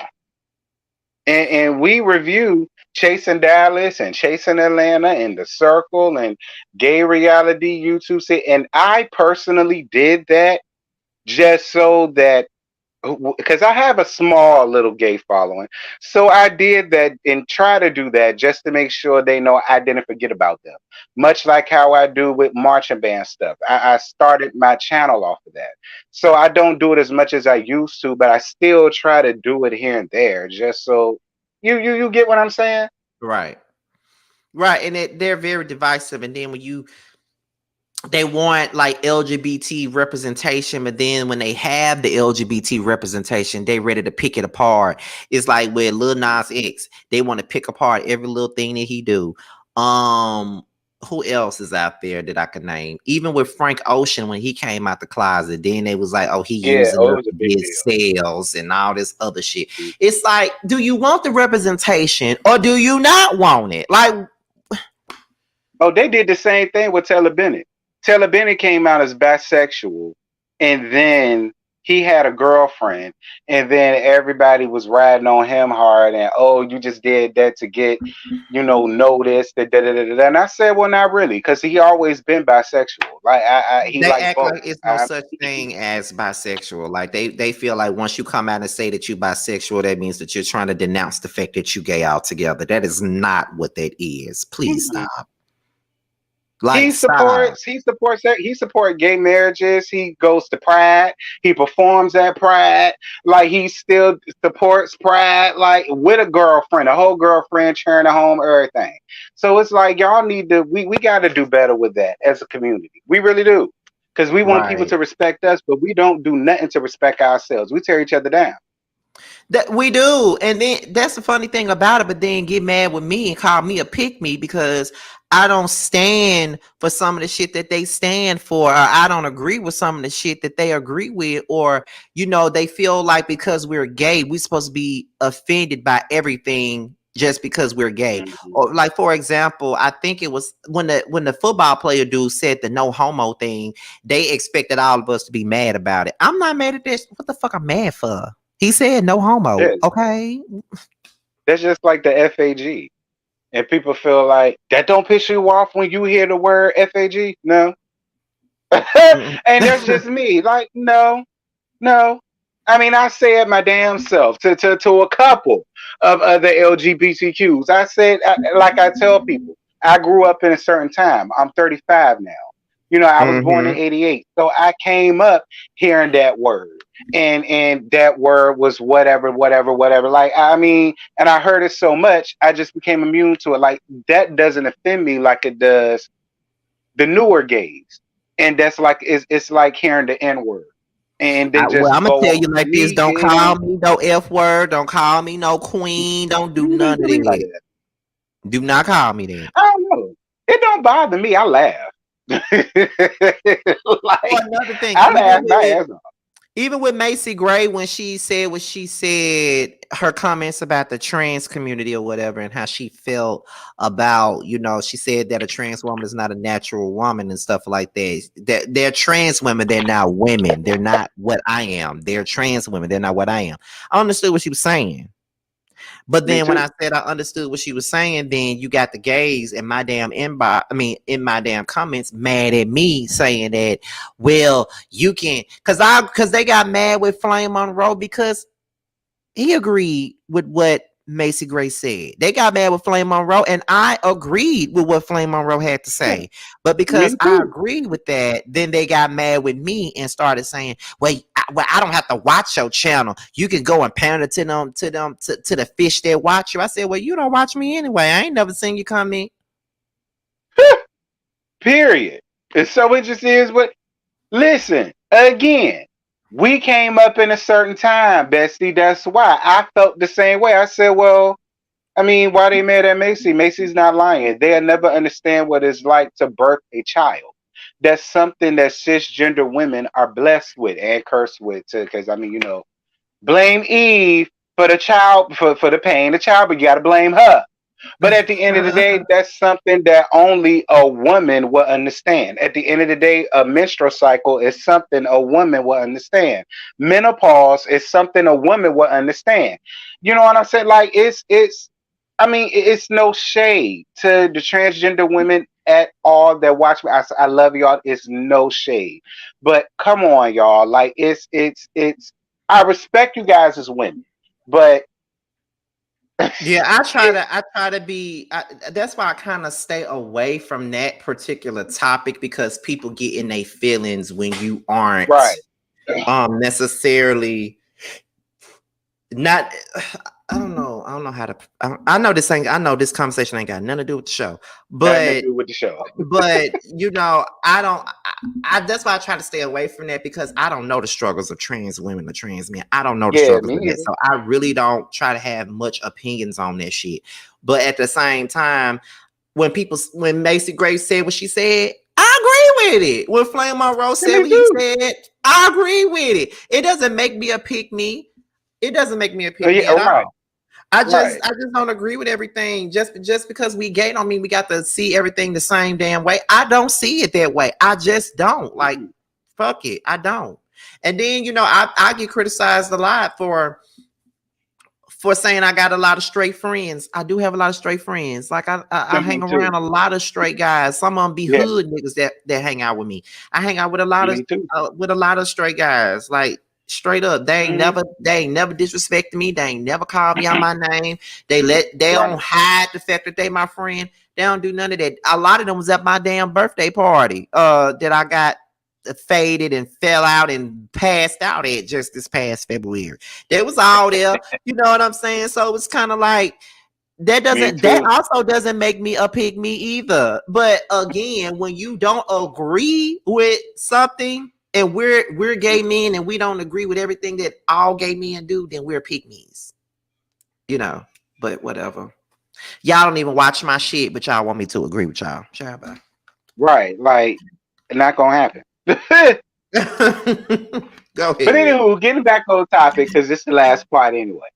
And we review Chasing Dallas and Chasing Atlanta and The Circle and Gay Reality YouTube. And I personally did that just so that because I have a small little gay following. So I did that and try to do that just to make sure they know I didn't forget about them. Much like how I do with marching band stuff. I started my channel off of that. So I don't do it as much as I used to, but I still try to do it here and there just so you get what I'm saying? Right. Right. And they're very divisive. And then when they want like LGBT representation, but then when they have the LGBT representation, they ready to pick it apart. It's like with Lil Nas X, they want to pick apart every little thing that he do. Who else is out there that I can name? Even with Frank Ocean, when he came out the closet, then they was like, oh, he Yeah, using oh, it up was a big his sales and all this other shit. deal. It's like, do you want the representation or do you not want it? Like, Oh, they did the same thing with Taylor Bennett. Taylor Bennett came out as bisexual, and then he had a girlfriend, and then everybody was riding on him hard, and oh, you just did that to get, noticed. Da, da, da, da, da. And I said, well, not really, because he always been bisexual. Like he they liked act both. like it's no such thing as bisexual. Like they feel like once you come out and say that you're bisexual, that means that you're trying to denounce the fact that you gay altogether. That is not what that is. Please stop. Like He stop. supports he supports gay marriages. He goes to Pride. He performs at Pride. Like he still supports Pride, like with a girlfriend, a whole girlfriend cheering at home, everything. So it's like y'all need to we gotta do better with that as a community. We really do. Because we want people Right. to respect us, but we don't do nothing to respect ourselves. We tear each other down. That we do, and then that's the funny thing about it. But then get mad with me and call me a pick me because I don't stand for some of the shit that they stand for, or I don't agree with some of the shit that they agree with, or they feel like because we're gay, we're supposed to be offended by everything just because we're gay. Mhm. Or like for example, I think it was when the football player dude said the no homo thing, they expected all of us to be mad about it. I'm not mad at this. What the fuck I'm mad for? He said no homo. Yeah, Okay. that's just like the FAG. And people feel like that don't piss you off when you hear the word FAG? No. Mm. And that's just me. Like, no, no. I mean, I said my damn self to a couple of other LGBTQs. I said, like I tell people, I grew up in a certain time. I'm 35 now. I was born in Mm-hmm. '88, so I came up hearing that word, and that word was whatever, whatever, whatever. Like, I mean, and I heard it so much, I just became immune to it. Like that doesn't offend me like it does the newer gays, and that's like it's like hearing the N word, and they Well, just I'm gonna go tell on. you like this: Me, don't yeah, call me no F word. Don't call me no queen. Don't do you none didn't of do me like that. that. Do not call me that. I don't know. It don't bother me. I laugh. Or Like another thing, I laugh my ass off. even with Macy Gray, when she said what she said, her comments about the trans community or whatever, and how she felt about, she said that a trans woman is not a natural woman and stuff like that. That they're trans women, they're not women. They're not what I am. They're trans women, they're not what I am. I understood what she was saying. But Me then when too. I said I understood what she was saying, then you got the gays in my damn inbox, in my damn comments, mad at me saying that, well, you can, because they got mad with Flame Monroe because he agreed with what Macy Gray said. They got mad with Flame Monroe, and I agreed with what Flame Monroe had to Yeah, say. But because me I too. agreed with that, then they got mad with me and started saying, well, I don't have to watch your channel. You can go and pander to them, to the fish that watch you. I said, well, you don't watch me anyway. I ain't never seen you come in. Period. And so it just is what. Listen again. We came up in a certain time, Bestie. That's why I felt the same way. I said, well, I mean, why they mad at Macy? Macy's not lying. They'll never understand what it's like to birth a child. That's something that cisgender women are blessed with and cursed with too. Because I mean, blame Eve for the child for the pain of the child, but you got to blame her. But at the end of the day, that's something that only a woman will understand. At the end of the day, a menstrual cycle is something a woman will understand. Menopause is something a woman will understand. You know what I'm saying? Like I mean, it's no shade to the transgender women at all that watch me. I love y'all. It's no shade, but come on, y'all. Like it's. I respect you guys as women, but yeah, I try to be. That's why I kind of stay away from that particular topic because people get in their feelings when you aren't right. necessarily not. I don't know. I don't know how to. I know this ain't. I know this conversation ain't got nothing to do with the show, Nothing to but do with the show. you know, I don't. That's why I try to stay away from that because I don't know the struggles of trans women or trans men. I don't know the Yeah, struggles me of that, either. so I really don't try to have much opinions on that shit. But at the same time, when Macy Grace said what she said, I agree with it. When Flame Monroe Yeah, said me what he too. said, I agree with it. It doesn't make me a pick me. It doesn't make me a pick me Yeah, at right, all. right. I just don't agree with everything. Just because we gay don't mean we got to see everything the same damn way. I don't see it that way. I just don't. Like, fuck it. I don't. And then, you know, I get criticized a lot for saying I got a lot of straight friends. I do have a lot of straight friends. Like I hang Me too. around a lot of straight guys. Some of them be Yeah, hood niggas that hang out with me. I hang out me too. with a lot of straight guys. Like straight up, Mm-hmm. they ain't never disrespected me. They ain't never called me on my name. They Right. don't hide the fact that they my friend. They don't do none of that. A lot of them was at my damn birthday party. That I got faded and fell out and passed out at just this past February. They was all there. You know what I'm saying? So it's kind of like Me that too. also doesn't make me a pig me either. But again, when you don't agree with something and we're gay men and we don't agree with everything that all gay men do, then we're pygmies. You know, but whatever. Y'all don't even watch my shit, but y'all want me to agree with y'all. Sure, bye. Right. Like, not gonna happen. Go But ahead. anywho, getting back on topic because this is the last part anyway.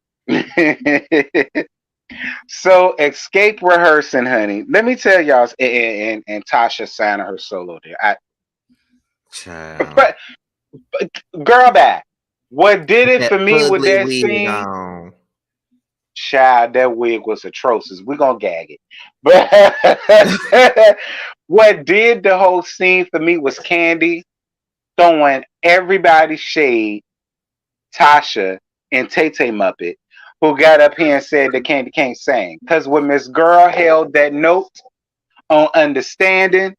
So escape rehearsing, honey. Let me tell y'all, and Tasha signing her solo there. Child. But girl, back. What did it That for me with ugly that wig scene? on. Child, that wig was atrocious. We're gonna gag it. But what did the whole scene for me was Candy throwing everybody's shade, Tasha and Tay Tay Muppet, who got up here and said that Candy can't sing. Because when Miss Girl held that note on understanding,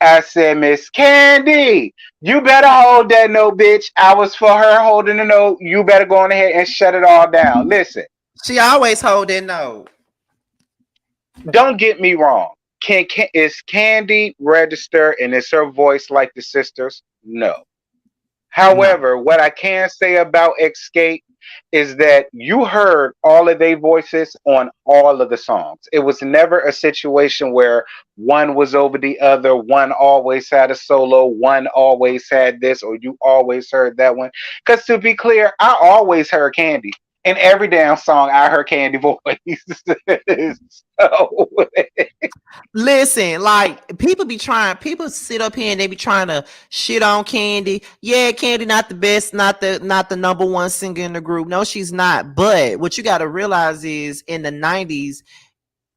I said, Miss Candy, you better hold that note, bitch. I was for her holding the note. You better go on ahead and shut it all down. Listen, She always hold that note. don't get me wrong. Is Candy register and is her voice like the sisters? No. No. However, what I can say about Xscape is that you heard all of their voices on all of the songs. It was never a situation where one was over the other, one always had a solo, one always had this, or you always heard that one. Because to be clear, I always heard Candy. In every damn song, I heard Candy voice. So, Listen, like people sit up here and they be trying to shit on Candy. Yeah, Candy not the best, not the number one singer in the group. No, she's not. But what you got to realize is in the 90s,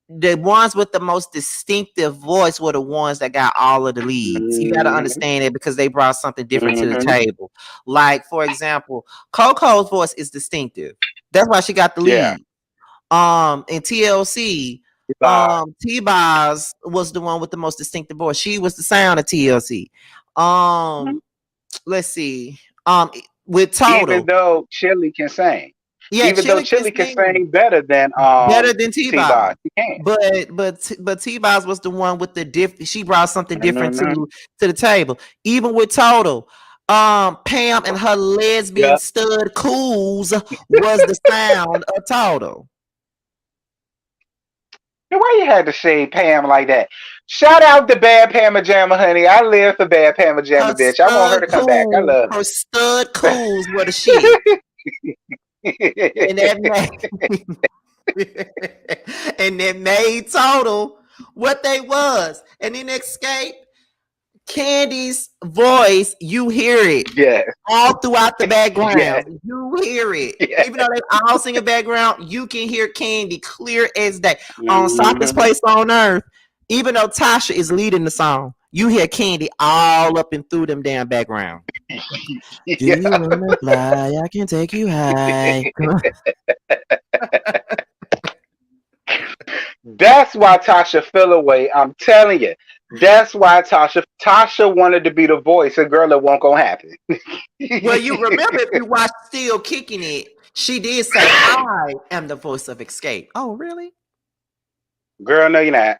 the ones with the most distinctive voice were the ones that got all of the leads. You got to mm-hmm, understand it because they brought something different to the mm-hmm, table. Like, for example, Coco's voice is distinctive. That's why she got the yeah. lead. In TLC, T-Boz was the one with the most distinctive voice. She was the sound of TLC. Let's see. With Even Total. though Chili can sing. Yeah, Even though Chili can Chili can sing sing better than better than T-Boz. T-Boz. He can. But T-Boz was the one with the she brought something different Mm-hmm. to the table. Even with Total, Pam and her lesbian Yeah. stud cools was the sound of Total. Why you had to shade Pam like that? Shout out to Bad Pamma Jamma, honey. I live for Bad Pamma Jamma, bitch. I want her to come back. I love Her stud cools were the shit. And that made, and that made Total what they was. And in Xscape, Candy's voice, you hear it yeah. all throughout the Yeah. background. You hear it. Yeah. Even though they all sing a background, you can hear Candy clear as day. On Softest Mm-hmm. Place on Earth, even though Tasha is leading the song, you hear Candy all up and through them damn background. Do you wanna fly? I can take you high. That's why Tasha fell away. I'm telling you. That's why Tasha wanted to be the voice. A girl, it won't gonna happen. Well, you remember if you watch Still Kicking It, she did say, "I am the voice of Xscape." Oh, really? Girl, no, you're not.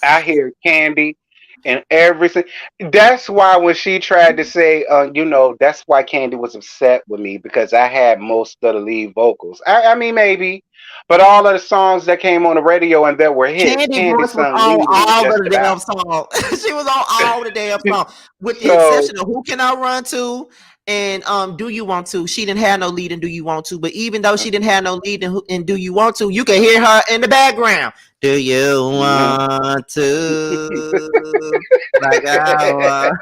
I hear Candy and everything. That's why when she tried to say, that's why Candy was upset with me because I had most of the lead vocals. I mean, maybe, but all of the songs that came on the radio and that were hits, Candy Candy voice was sung on lead in all just of the about. damn songs. She was on all the damn songs, with the So, exception of "Who Can I Run To" and "Do You Want To." She didn't have no lead in "Do You Want To," but even though she didn't have no lead in "Do You Want To," you can hear her in the background. Do you want to? Like I want.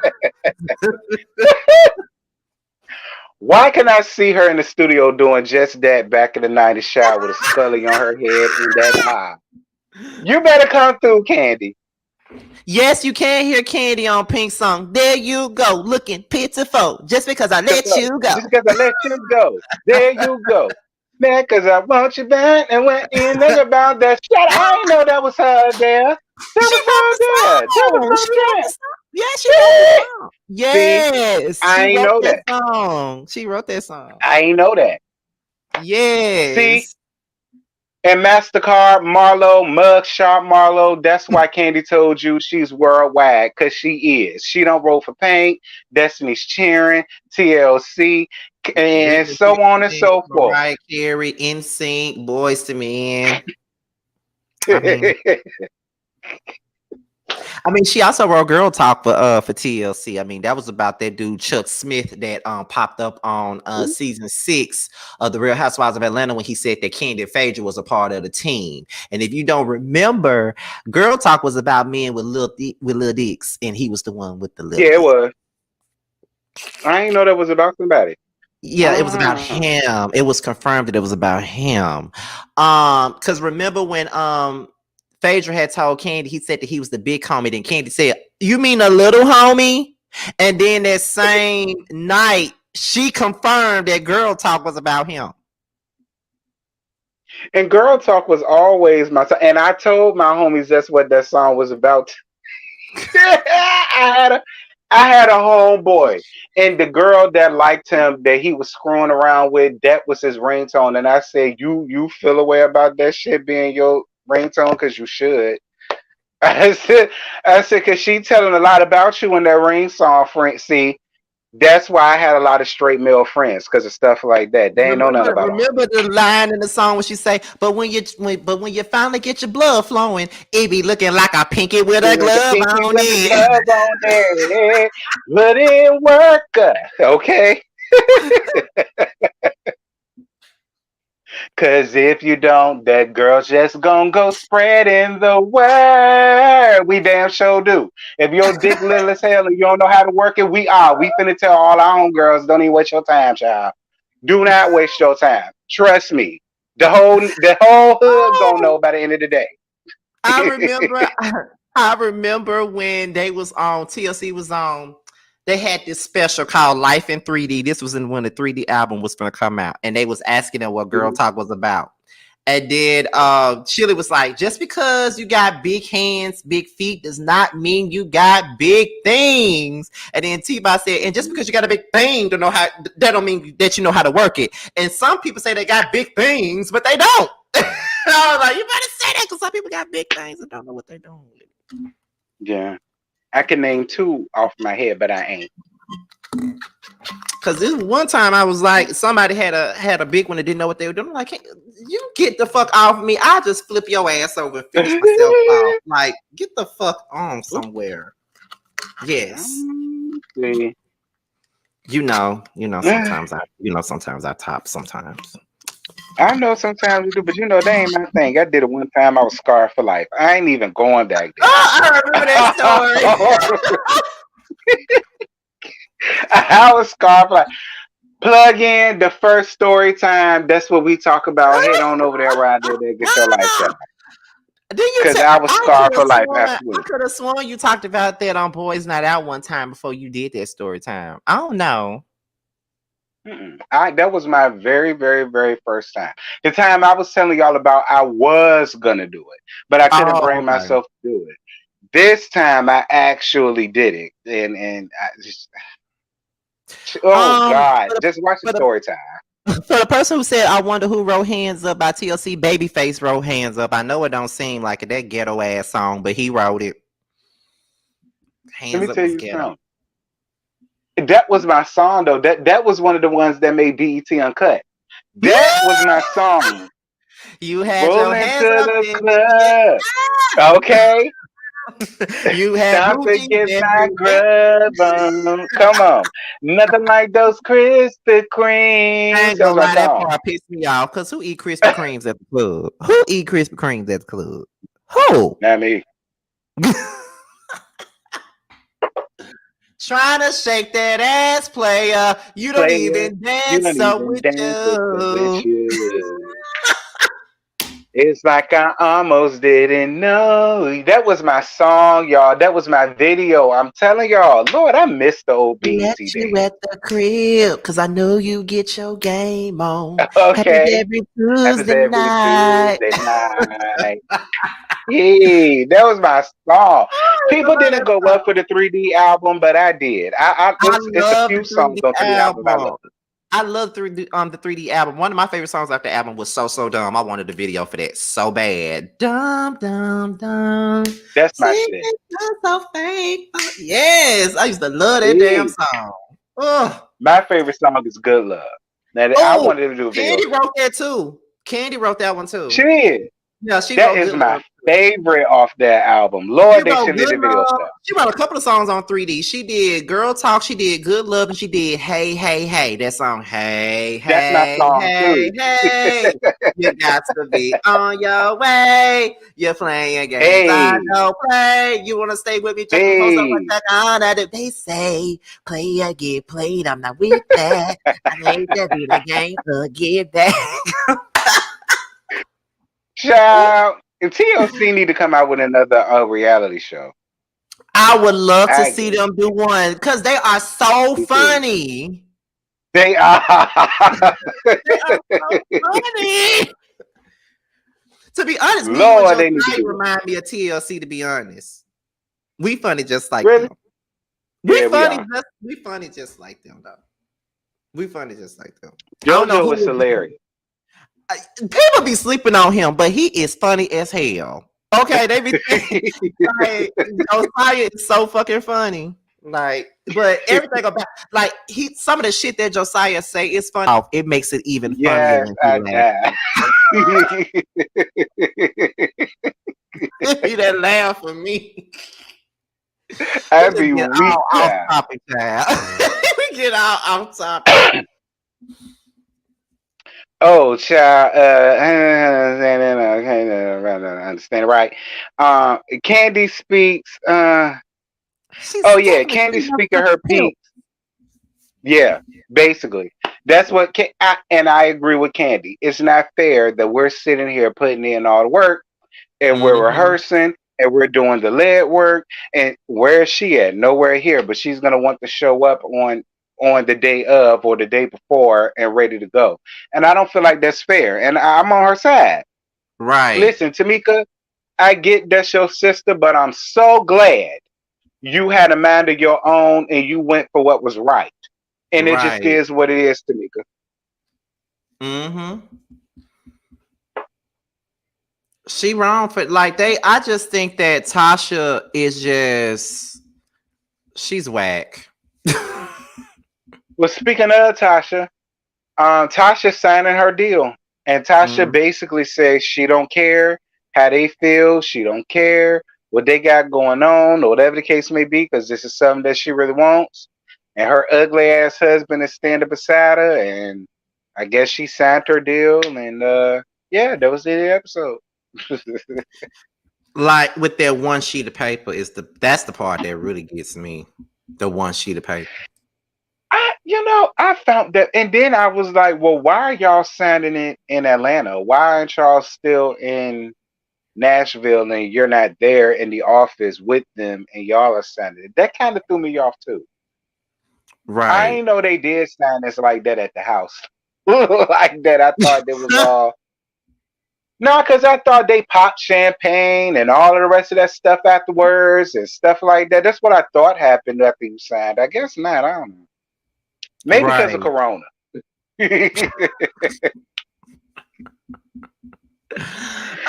why can I see her in the studio doing just that back in the 90s shower with a scully on her head and that bob? You better come through, Candy. Yes, you can hear Candy on Pink song. There you go, looking pitiful, just because I let you go. Just because I let you go. There you go. Man, because I want you back and when you think about that shit, I didn't know that was her there. That She was wrote her the there. That was song. She wrote her the there. song. Yeah, she wrote the song. See, Yes, I she ain't wrote know that that. song. She wrote that song. I ain't know that. See, Yes. and MasterCard, Marlo, Mugshot Marlo, that's why Candy told you she's worldwide, because she is. She don't roll for paint, Destiny's Cheering, TLC, and Whitney so on and Houston, so forth. Mariah Carey, NSYNC, Boys to Men. I mean, she also wrote "Girl Talk" for TLC. I mean, that was about that dude Chuck Smith that popped up on season 6 of The Real Housewives of Atlanta when he said that Candy and Phaedra was a part of the team. And if you don't remember, "Girl Talk" was about men with little dicks, and he was the one with the little Yeah, it dick. was. I ain't know that was about somebody. Yeah, it was about him. It was confirmed that it was about him. Because remember when Phaedra had told Candy, he said that he was the big homie. Then Candy said, "You mean a little homie?" And then that same night, she confirmed that Girl Talk was about him. And Girl Talk was always my song. And I told my homies that's what that song was about. I had a homeboy, and the girl that liked him that he was screwing around with, that was his ringtone. And I said, you feel a way about that shit being your ringtone? Because you should. I said, because she telling a lot about you in that ring song, friend. See, that's why I had a lot of straight male friends because of stuff like that. They ain't know nothing about all. Remember the line in the song when she say, "But when you finally get your blood flowing, it be looking like a pinky with a Like a glove pinky on with a it." glove on there, but it work. Okay. Cause if you don't, that girl's just gonna go spreading the word. We damn sure do. If your dick little as hell and you don't know how to work it, we finna tell all our own girls, don't even waste your time, child. Do not waste your time. Trust me. The whole hood gonna know by the end of the day. I remember I remember when they was on TLC was on, they had this special called Life in 3D. This was in when the 3D album was gonna come out, and they was asking them what Girl Talk was about. And then Chili was like, just because you got big hands, big feet does not mean you got big things. And then T-Bot said, and just because you got a big thing that don't mean that you know how to work it. And some people say they got big things, but they don't. I was like, you better say that because some people got big things and don't know what they're doing. Yeah. I can name 2 off my head, but I ain't. Because this one time I was like, somebody had a big one that didn't know what they were doing. I'm like, hey, you get the fuck off me. I'll just flip your ass over and finish myself off. Like, get the fuck on somewhere. Yes. See. Sometimes I top sometimes. I know sometimes we do, but that ain't my thing. I did it one time. I was scarred for life. I ain't even going back there. Oh, I remember that story. I was scarred for life. Plug in the first story time. That's what we talk about. Head on over there, right there, get your life shot. Did you? Because I was I scarred could have for life sworn. after I could have sworn you talked about that on Boys Night Out one time before you did that story time. I don't know. That was my very, very, very first time. The time I was telling y'all about, I was gonna do it, but I couldn't Oh, bring okay. myself to do it. This time I actually did it, and I just, oh God, just watch the For the story time. for the person who said, "I wonder who wrote Hands Up" by TLC, Babyface wrote Hands Up. I know it don't seem like it, that ghetto ass song, but he wrote it. Let me Hands Up tell was you ghetto. something. That was my song though. That was one of the ones that made BET Uncut. That was my song. You had your Rolling hands to up the in the club. Okay. air. You had Time to Gucci get my everywhere. grub on. Come on. Nothing like those Krispy I Kremes. ain't That was gonna my lie, that song. part pissed me off. Cause who eat Krispy Kremes at the club? Who eat Krispy Kremes at the club? Who? Not me. Trying to shake that ass, player. You don't Player, even you dance don't so even with dance with you. you. It's like I almost didn't know. That was my song, y'all. That was my video. I'm telling y'all, Lord, I miss the old BET Let you days. at the crib, cause I know you get your game on. Happens Okay. every Happens Tuesday every night. Tuesday night. Hey, that was my song. I People love didn't that go up song. for the 3D album, but I did. I It's a love few the 3D songs on 3D albums I love. album. I love the 3D album. One of my favorite songs off the album was So Dumb. I wanted the video for that so bad. Dumb, dumb, dumb. That's my See, shit. so fake. Yes, I used to love that damn Hey, song. Ugh. my favorite song is Good Love. Now, I Oh, wanted to do a video Candy for that. wrote that too. Candy wrote that one too. She did. Yeah, she That wrote is Good my Love. favorite off that album. She Lord, they wrote should have Good did video Love. stuff. She wrote a couple of songs on 3D. She did Girl Talk. She did Good Love, and she did Hey Hey Hey. That song, Hey That's my Hey song Hey too. Hey. You got to be on your way. You're playing games I Hey, don't play. You want to stay with me? Check me close up. hey, Check on that. They say play or get played. I'm not with that. I hate to be the game or get that. child. And TLC need to come out with another reality show. I would love to I see agree. them do one because they are so Me too. funny. They are. They are so funny. To be honest, me, you, and Lord, they need to Josiah do one. remind me of TLC. To be honest, we funny just like Really? them. Yeah, we are. We funny just like them, though. We funny just like them. I don't know JoJo who is would be. hilarious. People be sleeping on him, but he is funny as hell. Okay, they be thinking, like Josiah is so fucking funny. Like, but everything about some of the shit that Josiah say is funny. It makes it even funnier Yes, when he I laughs. die. He that laugh for me. We I'd just be get weak, all off child. topic, child. We get all off topic. Oh, child. Understand right. Candy speaks. She's Oh yeah, stealing Candy enough speak of of her milk. peak. Yeah, basically. That's what, and I agree with Candy. It's not fair that we're sitting here putting in all the work and we're Mm-hmm. rehearsing and we're doing the lead work. And where is she at? Nowhere here, but she's gonna want to show up on the day of or the day before and ready to go. And I don't feel like that's fair. And I'm on her side. Right. Listen, Tamika, I get that's your sister, but I'm so glad you had a mind of your own and you went for what was right. And it just Right. is what it is, Tamika. Mm-hmm. She wrong for like they. I just think that Tasha is just she's whack. Well, speaking of Tasha, Tasha signing her deal, and Tasha Mm, basically says she don't care how they feel. She don't care what they got going on, or whatever the case may be, because this is something that she really wants. And her ugly ass husband is standing beside her, and I guess she signed her deal. And yeah, that was the episode. like with that one sheet of paper that's the part that really gets me. The one sheet of paper. I found that, and then I was like, well, why are y'all signing it in Atlanta? Why aren't y'all still in Nashville and you're not there in the office with them and y'all are signing it. That kind of threw me off too. I Right. ain't know they did sign this like that at the house. Like that. I thought it was all no, because I thought they popped champagne and all of the rest of that stuff afterwards and stuff like that. That's what I thought happened after you signed. I guess not. I don't know. Maybe because of Right. Corona.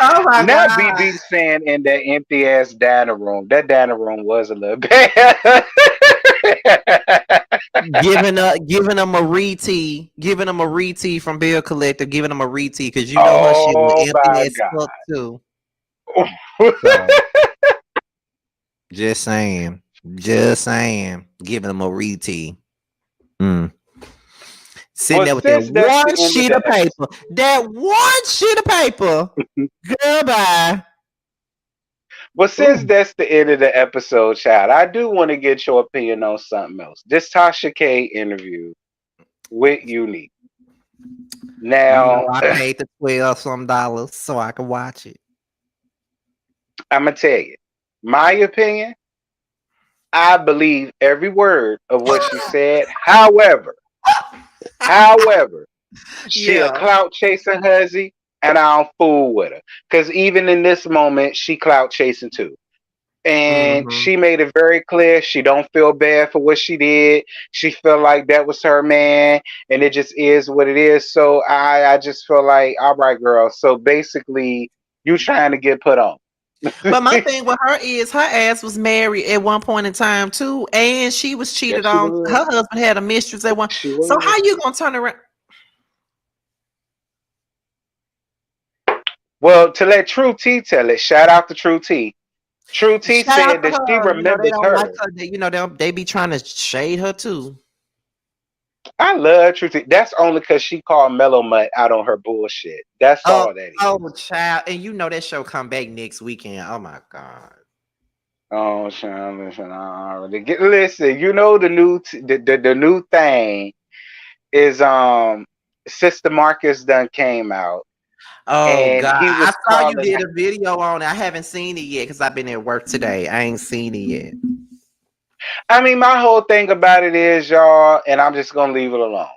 Oh my Not God. BB saying in that empty ass dining room. That dining room was a little bad. Giving them a re-tee, giving them a re-tee from Bill Collector, giving them a re-tee because you know her shit was Oh empty my as fuck too. God. So just saying, giving them a re-tee. Mm. Sitting Well, there with that since that's one the end of sheet of the paper, that one sheet of paper. episode. Goodbye. Well, since Ooh. that's the end of the episode, child, I do want to get your opinion on something else. This Tasha K interview with Unique. You Now, know, I paid the $12 so I could watch it. I'm gonna tell you, my opinion. I believe every word of what she said. However, she a Yeah. clout chasing hussy, and I don't fool with her. Cause even in this moment, she clout chasing too. And Mm-hmm. she made it very clear she don't feel bad for what she did. She felt like that was her man, and it just is what it is. So I just feel like, all right, girl. So basically, you trying to get put on. But my thing with her is her ass was married at one point in time too, and she was Yes, cheated she on. was. Her husband had a mistress at one. She So was. how you gonna turn around? Well, to let True T tell it, shout out to True T. True T Shout out said to that she her. You know they remembers don't like her. her. They be trying to shade her too. I love True T. That's only because she called Mellow Mutt out on her bullshit. That's Oh, all that oh, is. child, and you know that show come back next weekend. Oh my God. Oh, Sean, listen, I already get. Listen, you know the new thing is Sister Marcus done came out Oh and God, he I was saw you calling. did a video on it. I haven't seen it yet because I've been at work today. I ain't seen it yet. I mean, my whole thing about it is, y'all, and I'm just gonna leave it alone.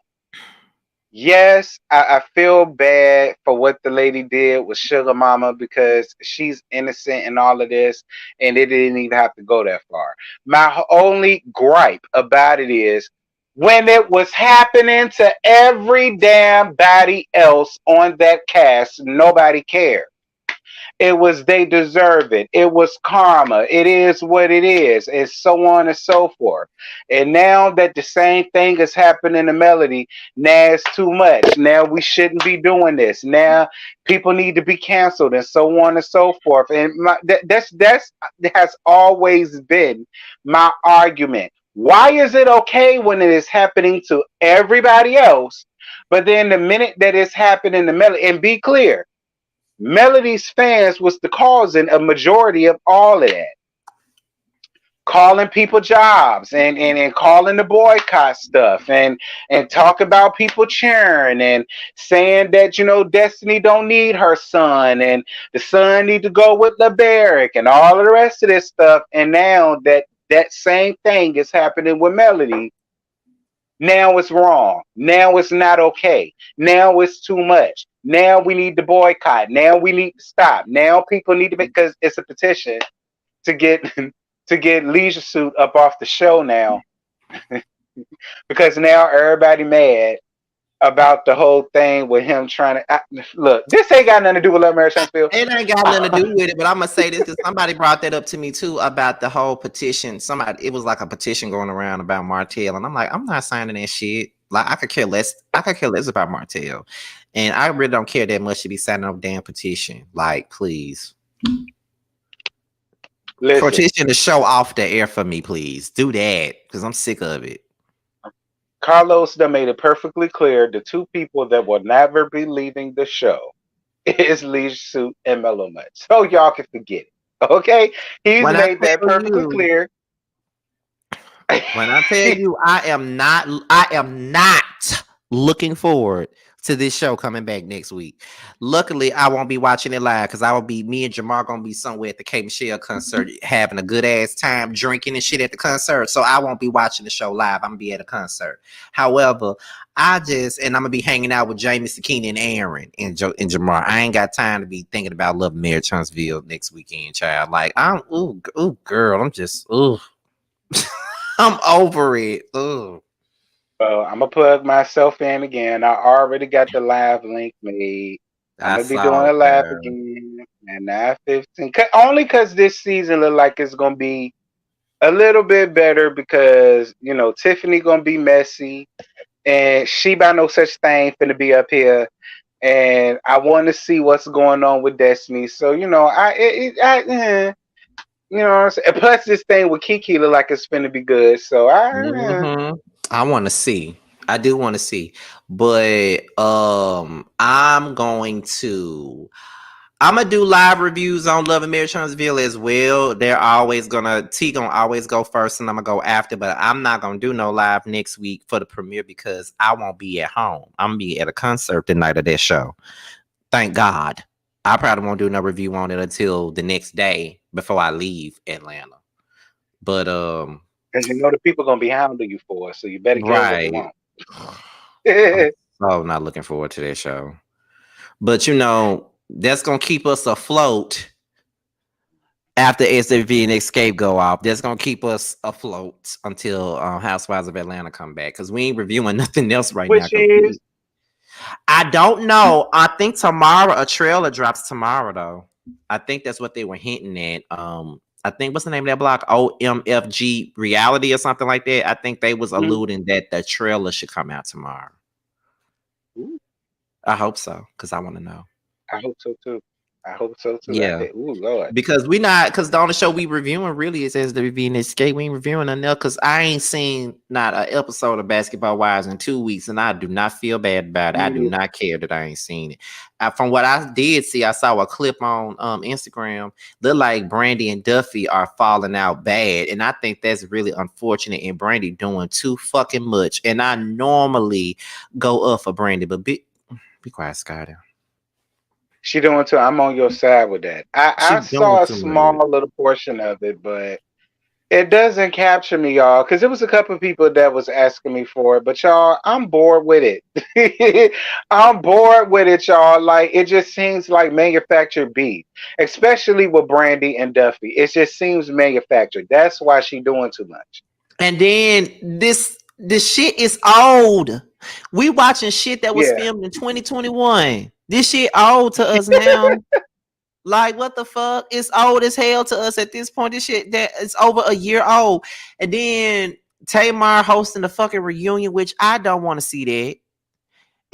Yes, I feel bad for what the lady did with Sugar Mama because she's innocent in all of this, and it didn't even have to go that far. My only gripe about it is when it was happening to every damn body else on that cast, nobody cared. It was they deserve it. It was karma. It is what it is, and so on and so forth. And now that the same thing is happening to Melody, now it's too much. Now we shouldn't be doing this. Now people need to be canceled, and so on and so forth. And that's has always been my argument. Why is it okay when it is happening to everybody else, but then the minute that it's happening to Melody, and be clear, Melody's fans was the causing a majority of all of that. Calling people jobs and calling the boycott stuff and talk about people cheering and saying that, you know, Destiny don't need her son and the son need to go with LeBaric and all of the rest of this stuff. And now that same thing is happening with Melody. Now it's wrong. Now it's not okay. Now it's too much. Now we need to boycott. Now we need to stop. Now people need to because it's a petition to get to get Leisure Suit up off the show now because now everybody mad about the whole thing with him trying to look. This ain't got nothing to do with Love Mary Shanksville. It ain't got nothing to do with it, but I'm gonna say this because somebody brought that up to me too about the whole petition. Somebody, it was like a petition going around about Martell, and I'm like, I'm not signing that shit. Like, I could care less. I could care less about Martell, and I really don't care that much to be signing no damn petition. Like, please, Listen, petition to show off the air for me, please. Do that because I'm sick of it. Carlos done made it perfectly clear the two people that will never be leaving the show is Leisure Suit and Mellow Mutt. So y'all can forget it. Okay? He's When I made that tell perfectly you, clear. when I tell you, I am not looking forward to this show coming back next week. Luckily, I won't be watching it live because me and Jamar gonna be somewhere at the K Michelle concert having a good ass time drinking and shit at the concert. So I won't be watching the show live. I'm gonna be at a concert. However, and I'm gonna be hanging out with Jamie, Sakina, and Aaron and Jamar. I ain't got time to be thinking about Love Mary Huntsville next weekend, child. Like ooh, girl, I'm just I'm over it. Ooh. Well, I'm gonna plug myself in again. I already got the live link made. I'm gonna be doing a live again at 9:15. Only because this season look like it's gonna be a little bit better because Tiffany gonna be messy and she by no such thing finna be up here. And I want to see what's going on with Destiny. So plus this thing with Kiki look like it's finna be good. So I want to see. I do want to see, but I'm gonna do live reviews on Love and Marriage Huntsville as well. They're always gonna always go first, and I'm gonna go after. But I'm not gonna do no live next week for the premiere because I won't be at home. I'm gonna be at a concert the night of that show. Thank God. I probably won't do no review on it until the next day before I leave Atlanta. But because the people gonna be hounding you for it, so you better get what you want. I'm not looking forward to that show. But that's gonna keep us afloat after SVW and Xscape go off. That's gonna keep us afloat until Housewives of Atlanta come back because we ain't reviewing nothing else right now. I don't know. I think tomorrow a trailer drops tomorrow though. I think that's what they were hinting at. I think what's the name of that block? OMFG Reality or something like that. I think they was alluding that the trailer should come out tomorrow. Ooh. I hope so, because I want to know. I hope so too. Yeah. Ooh, Lord. Because the only show we reviewing really is SVW and Xscape. We ain't reviewing enough because I ain't seen not an episode of Basketball Wives in 2 weeks, and I do not feel bad about it. I do not care that I ain't seen it. From what I did see, I saw a clip on Instagram. Look like Brandy and Duffy are falling out bad, and I think that's really unfortunate. And Brandy doing too fucking much. And I normally go up for Brandy, but be quiet, Scotty. She doing too. I'm on your side with that. I saw a small little portion of it, but it doesn't capture me, y'all. Because there was a couple of people that was asking me for it, but y'all, I'm bored with it. I'm bored with it, y'all. Like it just seems like manufactured beef, especially with Brandy and Duffy. It just seems manufactured. That's why she doing too much. And then this shit is old. We watching shit that was filmed in 2021. This shit old to us now. Like what the fuck? It's old as hell to us at this point. This shit that is over a year old. And then Tamar hosting the fucking reunion, which I don't want to see that.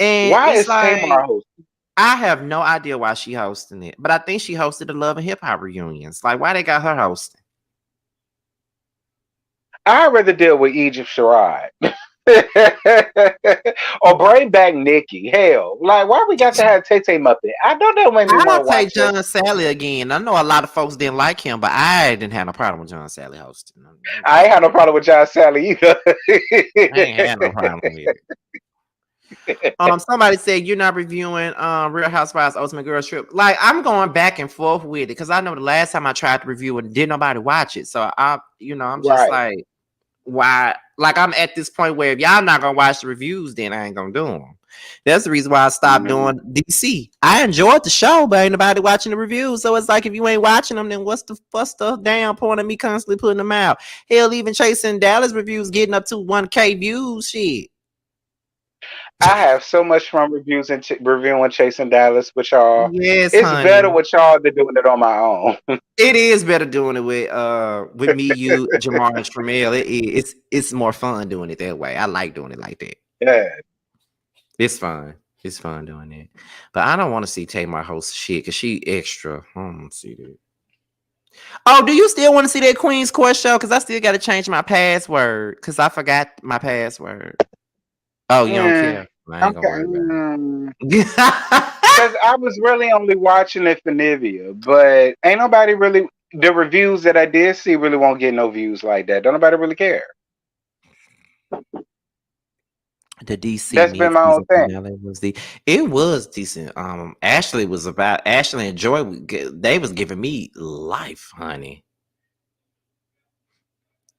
And why is Tamar hosting? I have no idea why she hosting it, but I think she hosted the Love and Hip Hop reunions. Like why they got her hosting? I'd rather deal with Egypt Sherrod. Or bring back Nikki. Hell, like why we got to have Tay Muppet? I don't know when I'll take John Sally again. I know a lot of folks didn't like him, but I didn't have no problem with John Sally hosting. I ain't had no problem with John Sally either. I ain't had no problem with it. Somebody said you're not reviewing Real Housewives Ultimate Girls Trip. Like I'm going back and forth with it because I know the last time I tried to review it, didn't nobody watch it. So I'm just like, why? Like I'm at this point where if y'all not gonna watch the reviews, then I ain't gonna do them. That's the reason why I stopped doing DC. I enjoyed the show, but ain't nobody watching the reviews. So it's like if you ain't watching them, then what's the damn point of me constantly putting them out? Hell, even Chasing Dallas reviews getting up to 1K views. Shit. I have so much fun reviews and reviewing Chasing Dallas with y'all. Yes, it's better with y'all than doing it on my own. It is better doing it with me, you, Jamar, and Tramel. It's more fun doing it that way. I like doing it like that. Yeah, it's fun. It's fun doing it. But I don't want to see Tamar host shit because she extra. I don't want to see that. Oh, do you still want to see that Queen's Court show? Because I still got to change my password because I forgot my password. Oh, you don't care? I ain't gonna worry about it. Because I was really only watching it for Nivea, but ain't nobody really. The reviews that I did see really won't get no views like that. Don't nobody really care. The DC That's been my own mid-season thing. finale it was decent. Ashley and Joy. They was giving me life, honey.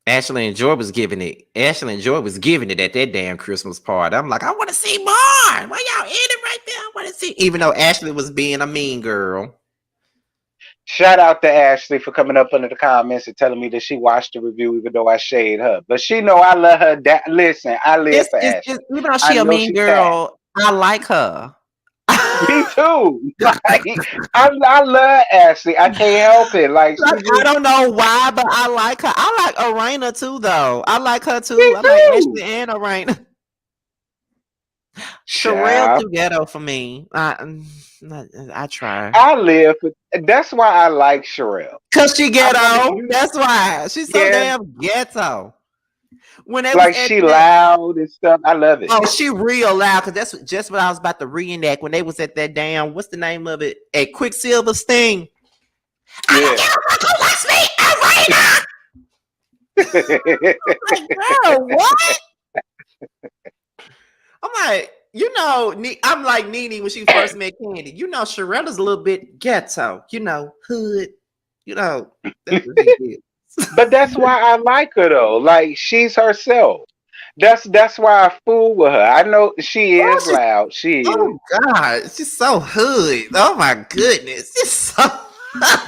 Ashley and Joy was giving it. Ashley and Joy was giving it at that damn Christmas party. I'm like, I want to see more. Why y'all in it right there? I want to see. Even though Ashley was being a mean girl. Shout out to Ashley for coming up under the comments and telling me that she watched the review, even though I shade her. But she know I love her. Listen, I live for Ashley. Even though I she a know mean she fat. girl, I like her. Me too. Like, I love Ashley. I can't help it. Like, I don't know why, but I like her. I like Arena too, though. I like her too. me I like too. Ashley and Arena. Sherelle Child. too ghetto for me. I try. I live for. That's why I like Sherelle. Cause she ghetto. You, That's why she's so yeah, damn ghetto. When they was like at she that, loud and stuff. I love it. oh, she real loud. Cause that's just what I was about to reenact when they was at that damn. What's the name of it? A Quicksilver Sting. Yeah. I don't care who likes me. Arena. Like, girl, what? I'm like, you know, I'm like Nene when she first met Candy. You know, Sharella's a little bit ghetto, you know, hood, you know. That's what she is. But that's why I like her though. Like she's herself. That's why I fool with her. I know she is loud. She is. Oh God, she's so hood. Oh my goodness, she's so.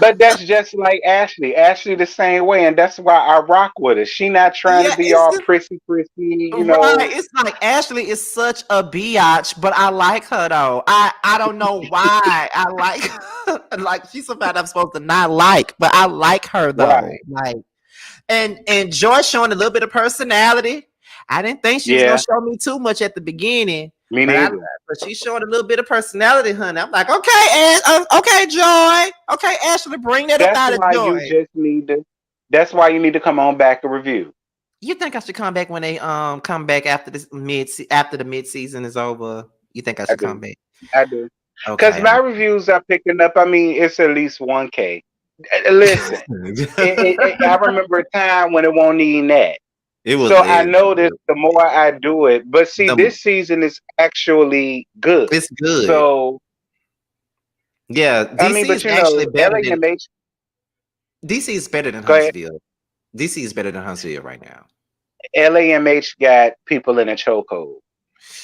But that's just like Ashley. Ashley the same way, and that's why I rock with her. She not trying to be all prissy, you know. Right. It's like Ashley is such a biatch, but I like her though. I don't know why I like her. Like she's somebody I'm supposed to not like, but I like her though. Right. Like and Joy showing a little bit of personality. I didn't think she was gonna show me too much at the beginning. Me neither. But she's showing a little bit of personality, honey. I'm like, okay, okay, Joy. Okay, Ashley, bring that up out of Joy. You just need to. That's why you need to come on back and review. You think I should come back when they come back after the mid season is over? You think I should come back? I do. Because my reviews are picking up. I mean, it's at least 1K. Listen, I remember a time when it won't need that. I noticed the more I do it, but see, this season is actually good. It's good. So yeah, DC I mean, but is actually better than DC is better than Huntsville. DC is better than Huntsville right now. LAMH got people in a chokehold.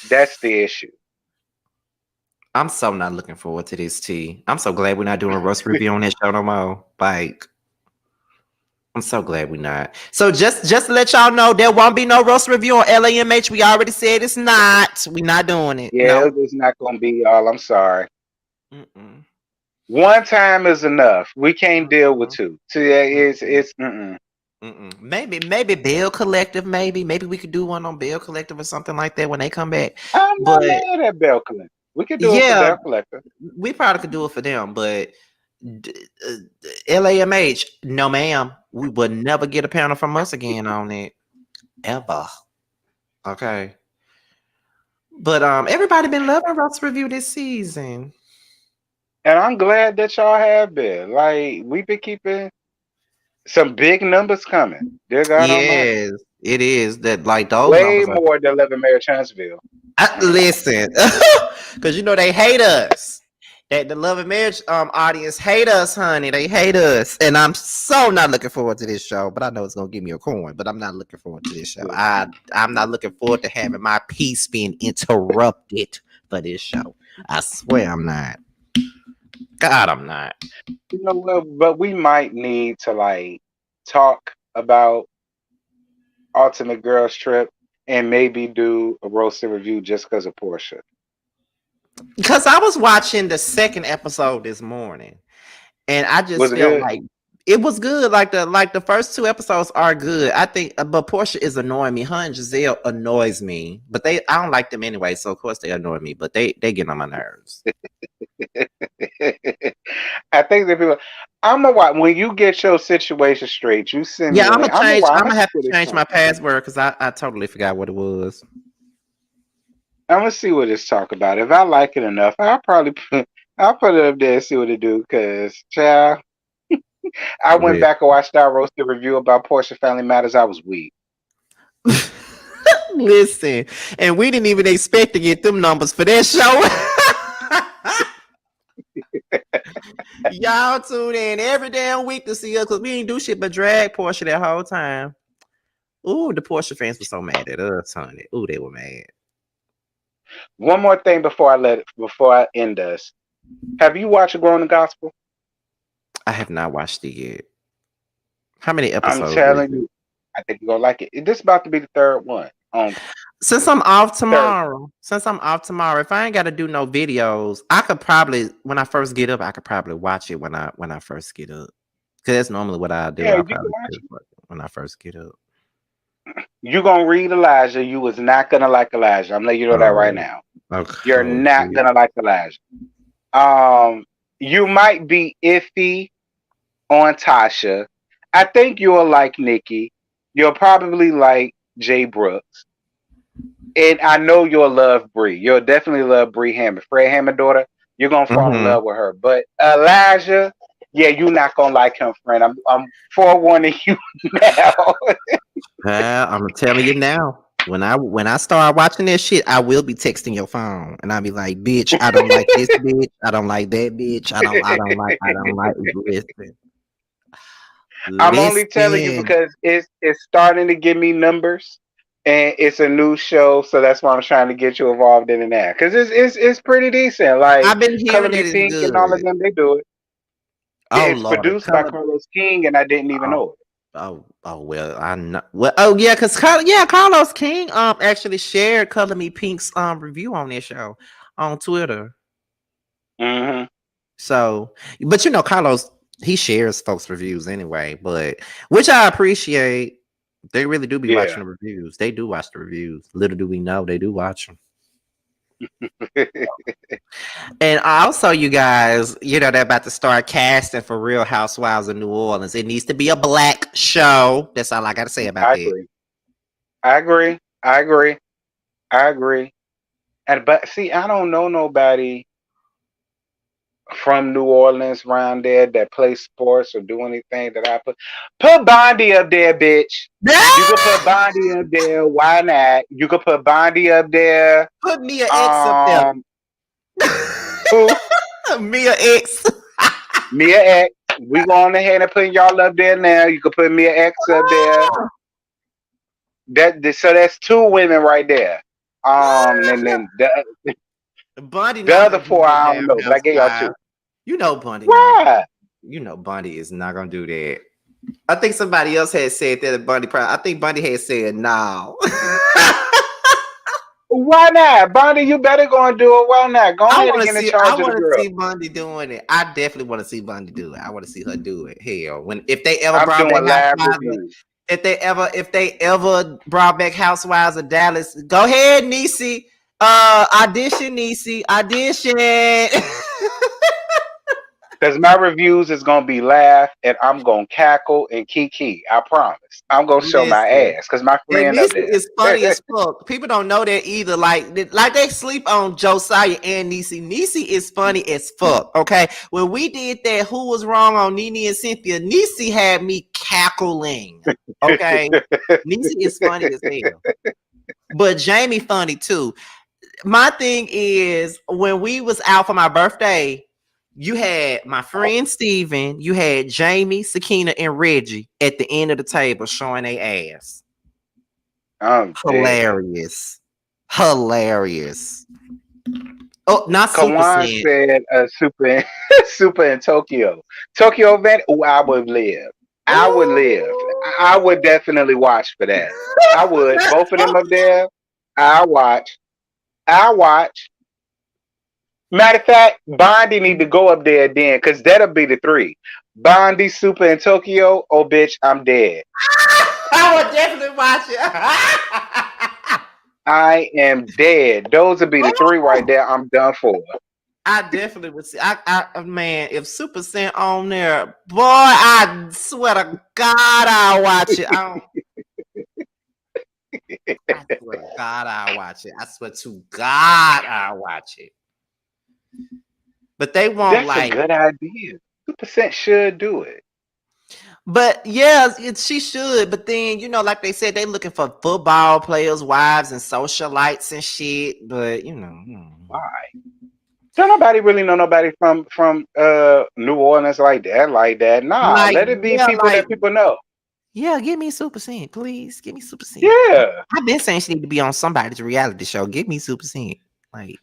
That's the issue. I'm so not looking forward to this tea. I'm so glad we're not doing a roast review on that show no more. Like, I'm so glad we're not. So just to let y'all know, there won't be no roast review on LAMH. We already said it's not. We're not doing it. Yeah, it's not going to be y'all. I'm sorry. One time is enough. We can't deal with two. So yeah, it's. Maybe Bell Collective. Maybe we could do one on Bell Collective or something like that when they come back. I'm not mad at Bell Collective. We could do it for Bell Collective. We probably could do it for them, but LAMH, no ma'am, we would never get a panel from us again on it ever. Okay, but everybody been loving roast review this season, and I'm glad that y'all have been. Like we've been keeping some big numbers coming. Dear God Almighty. It is that like those way more than Love and Marriage Huntsville. Listen, because you know they hate us. That the Love and Marriage audience hate us, honey. They hate us, and I'm so not looking forward to this show. But I know it's gonna give me a coin. But I'm not looking forward to this show. I'm not looking forward to having my peace being interrupted for this show. I swear I'm not. God, I'm not. You know what? But we might need to like talk about Ultimate Girls Trip and maybe do a roasted review just because of Portia. Because I was watching the second episode this morning, and I just felt like it was good. Like the first two episodes are good. I think, but Portia is annoying me. Her and Giselle annoys me, but I don't like them anyway. So of course they annoy me, but they get on my nerves. I think that people. I'm gonna watch when you get your situation straight. You send me. I'm gonna have to change my password because I totally forgot what it was. I'm gonna see what it's talk about. If I like it enough, I'll put it up there and see what it do. Cause child, I went back and watched our roasted review about Portia Family Matters. I was weak. Listen, and we didn't even expect to get them numbers for that show. Y'all tune in every damn week to see us because we ain't do shit but drag Portia that whole time. Ooh, the Portia fans were so mad at us, honey. Ooh, they were mad. One more thing before I end us. Have you watched Growing the Gospel? I have not watched it yet. How many I'm episodes? telling you, I think you're gonna like it. This is about to be the third one. Since I'm off tomorrow, if I ain't got to do no videos, I could probably when I first get up, I could probably watch it when I first get up. Because that's normally what I do. Yeah, I you can probably watch do it. when I first get up. You're gonna read Elijah. You was not gonna like Elijah. I'm letting you know that right now. Okay. You're not gonna like Elijah. You might be iffy on Tasha. I think you'll like Nikki. You'll probably like Jay Brooks. And I know you'll love Bree. You'll definitely love Bree Hammond. Fred Hammond daughter, you're gonna fall in love with her. But Elijah, yeah, you're not gonna like him, friend. I'm forewarning you now. I'm telling you now. When I start watching that shit, I will be texting your phone and I'll be like, bitch, I don't like this bitch. I don't like that bitch. I don't like listen. I'm only telling you because it's starting to give me numbers and it's a new show, so that's why I'm trying to get you involved in it now. Because it's pretty decent. Like I've been Color hearing Me that it's Pink and all of good. them, they do it. Oh It's Lord, produced by Carlos King and I didn't even know it. Oh well, I know. Well, oh yeah, because Carlos King actually shared Color Me Pink's review on this show on Twitter. Mm-hmm. So, but Carlos, he shares folks' reviews anyway, but which I appreciate. They really do be watching the reviews. They do watch the reviews. Little do we know, they do watch them. And also, you guys, they're about to start casting for Real Housewives of New Orleans. It needs to be a black show. That's all I got to say about that. I agree. But see, I don't know nobody from New Orleans around there that plays sports or do anything that I put Bondi up there, bitch. You could put Bondi up there. Why not? You could put Bondi up there. Put Mia X up there. Who? Mia X. Mia X. We going ahead and putting y'all up there now. You could put Mia X up there. So that's two women right there. And then Bundy the other four, I don't know, but I gave y'all two. Bundy. Why? Bundy is not gonna do that. I think somebody else had said that. I think Bundy had said no. Why not, Bundy? You better go and do it. Why not? Go ahead and get in charge of the girl. I want to see Bundy doing it. I definitely want to see Bundy do it. I want to see her do it. Hell, if they ever brought back Housewives, if they ever brought back Housewives of Dallas, go ahead, Niecy. Audition, Niecy. Audition. Because my reviews is gonna be laugh and I'm gonna cackle and kiki. I promise. I'm gonna show my ass because my friend up there is funny as fuck. People don't know that either. Like they sleep on Josiah and Niecy. Niecy is funny as fuck. Okay, when we did that, who was wrong on Nene and Cynthia? Niecy had me cackling. Okay, Niecy is funny as hell. But Jamie funny too. My thing is when we was out for my birthday. You had my friend Steven, you had Jamie, Sakina, and Reggie at the end of the table showing their ass. Hilarious. Hilarious. Oh, not Kawan Super said super in Tokyo. Tokyo event, I would live. I would live. I would definitely watch for that. I would. Both of them up there, I watch. Matter of fact, Bondi need to go up there then, because that'll be the three. Bondi, Super, and Tokyo. Oh, bitch, I'm dead. I would definitely watch it. I am dead. Those would be the three right there. I'm done for. I definitely would see. Man, if Super sent on there, boy, I swear to God, I'll watch it. I swear to God, I'll watch it. I swear to God, I'll watch it. But they won't. That's a good idea. 2% should do it. But yeah, she should. But then, like they said, they looking for football players, wives, and socialites and shit. But Why? Don't nobody really know nobody from New Orleans like that. Like that. Nah, like, let it be yeah, people like, that people know. yeah, give me Super Scent, please. Give me Super Scent. Yeah. I've been saying she need to be on somebody's reality show. Give me Super Scent. Like,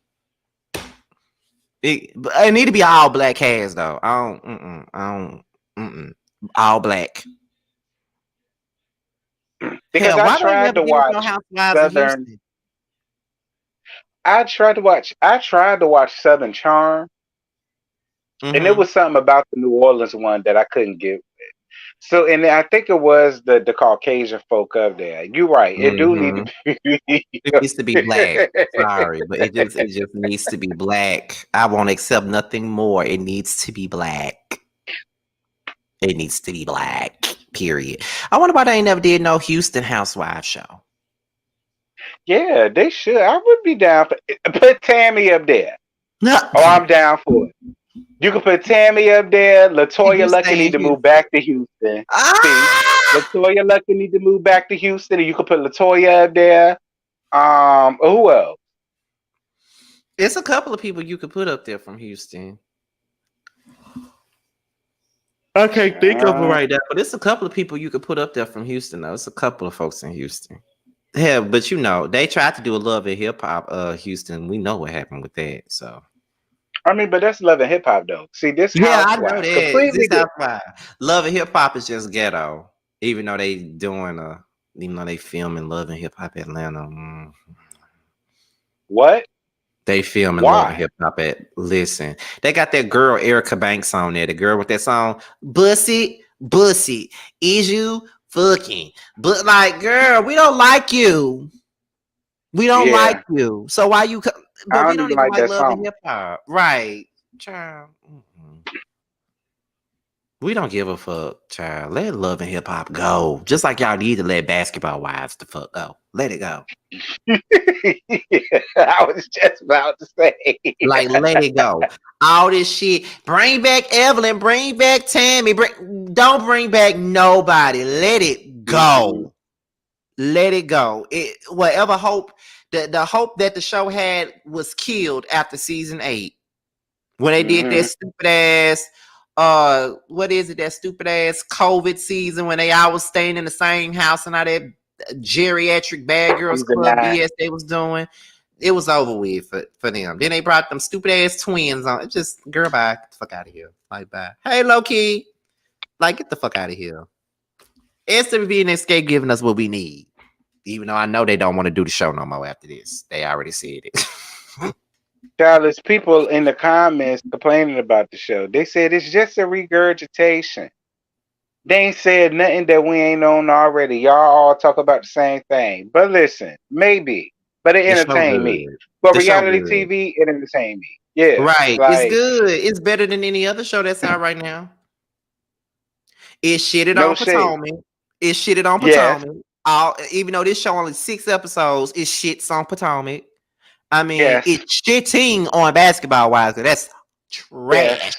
it need to be all black cast though. All black. Because Hell, I why they tried never to did no watch Housewives of Southern. Houston? I tried to watch Southern Charm, and it Mm-hmm. was something about the New Orleans one that I couldn't get. So, and I think it was the Caucasian folk up there. You're right. It do need Mm-hmm. to be. It needs to be black. Sorry, but it just needs to be black. I won't accept nothing more. It needs to be black. It needs to be black. Period. I wonder why they ain't never did no Houston Housewives show. Yeah, they should. I would be down for put Tammy up there. No. Oh, I'm down for it. You can put Tammy up there. She Latoya do Lucky stay need in to move Houston. back to Houston. See, Ah! Latoya Lucky need to move back to Houston, and you can put Latoya up there. Who else? It's a couple of people you could put up there from Houston. I can't think of them right now, but it's a couple of people you could put up there from Houston, though. It's a couple of folks in Houston. Yeah, but they tried to do a Love and Hip Hop Houston. We know what happened with that. So I mean, but that's Love and Hip Hop though. See, this yeah, I know Housewives that. completely This different. Housewives. Love and Hip Hop is just ghetto. Even though they filming Love and Hip Hop Atlanta. What? They filming Love and Why? Hip Hop listen. They got that girl Erica Banks on there. The girl with that song, Bussy, is you fucking? But like, girl, we don't like you. We don't like Yeah, you. So why you? I But we don't don't even even like like that Love and song. Hip Hop, right, child? We don't give a fuck, child. Let Love and Hip Hop go. Just like y'all need to let Basketball Wives the fuck go. Let it go. I was just about to say. Like, let it go. All this shit. Bring back Evelyn. Bring back Tammy. Don't bring back nobody. Let it Mhm, go. Let it go. Whatever hope the hope that the show had was killed after season 8 when they did that mhm. stupid ass. What is it? That stupid ass COVID season when they always staying in the same house and all that geriatric bad girls Season club 9. BS they was doing. It was over with for them. Then they brought them stupid ass twins on. It just, girl, bye. Get the fuck out of here. Like, bye. Hey, low key. Like, get the fuck out of here. SVW and Xscape giving us what we need. Even though I know they don't want to do the show no more after this. They already said it. Childless people in the comments complaining about the show. They said it's just a regurgitation. They ain't said nothing that we ain't known already. Y'all all talk about the same thing. But listen, maybe. But it The show entertained me. good. For The show reality good. TV, it entertained me. Yeah. Right. It's Like, good. It's better than any other show that's out right now. It's shitted no on shade. Potomac. It's shitted on Yes. Potomac. Even though this show only 6 episodes, it shits on Potomac. I mean, Yes. it's shitting on Basketball Wives. That's trash. Yes.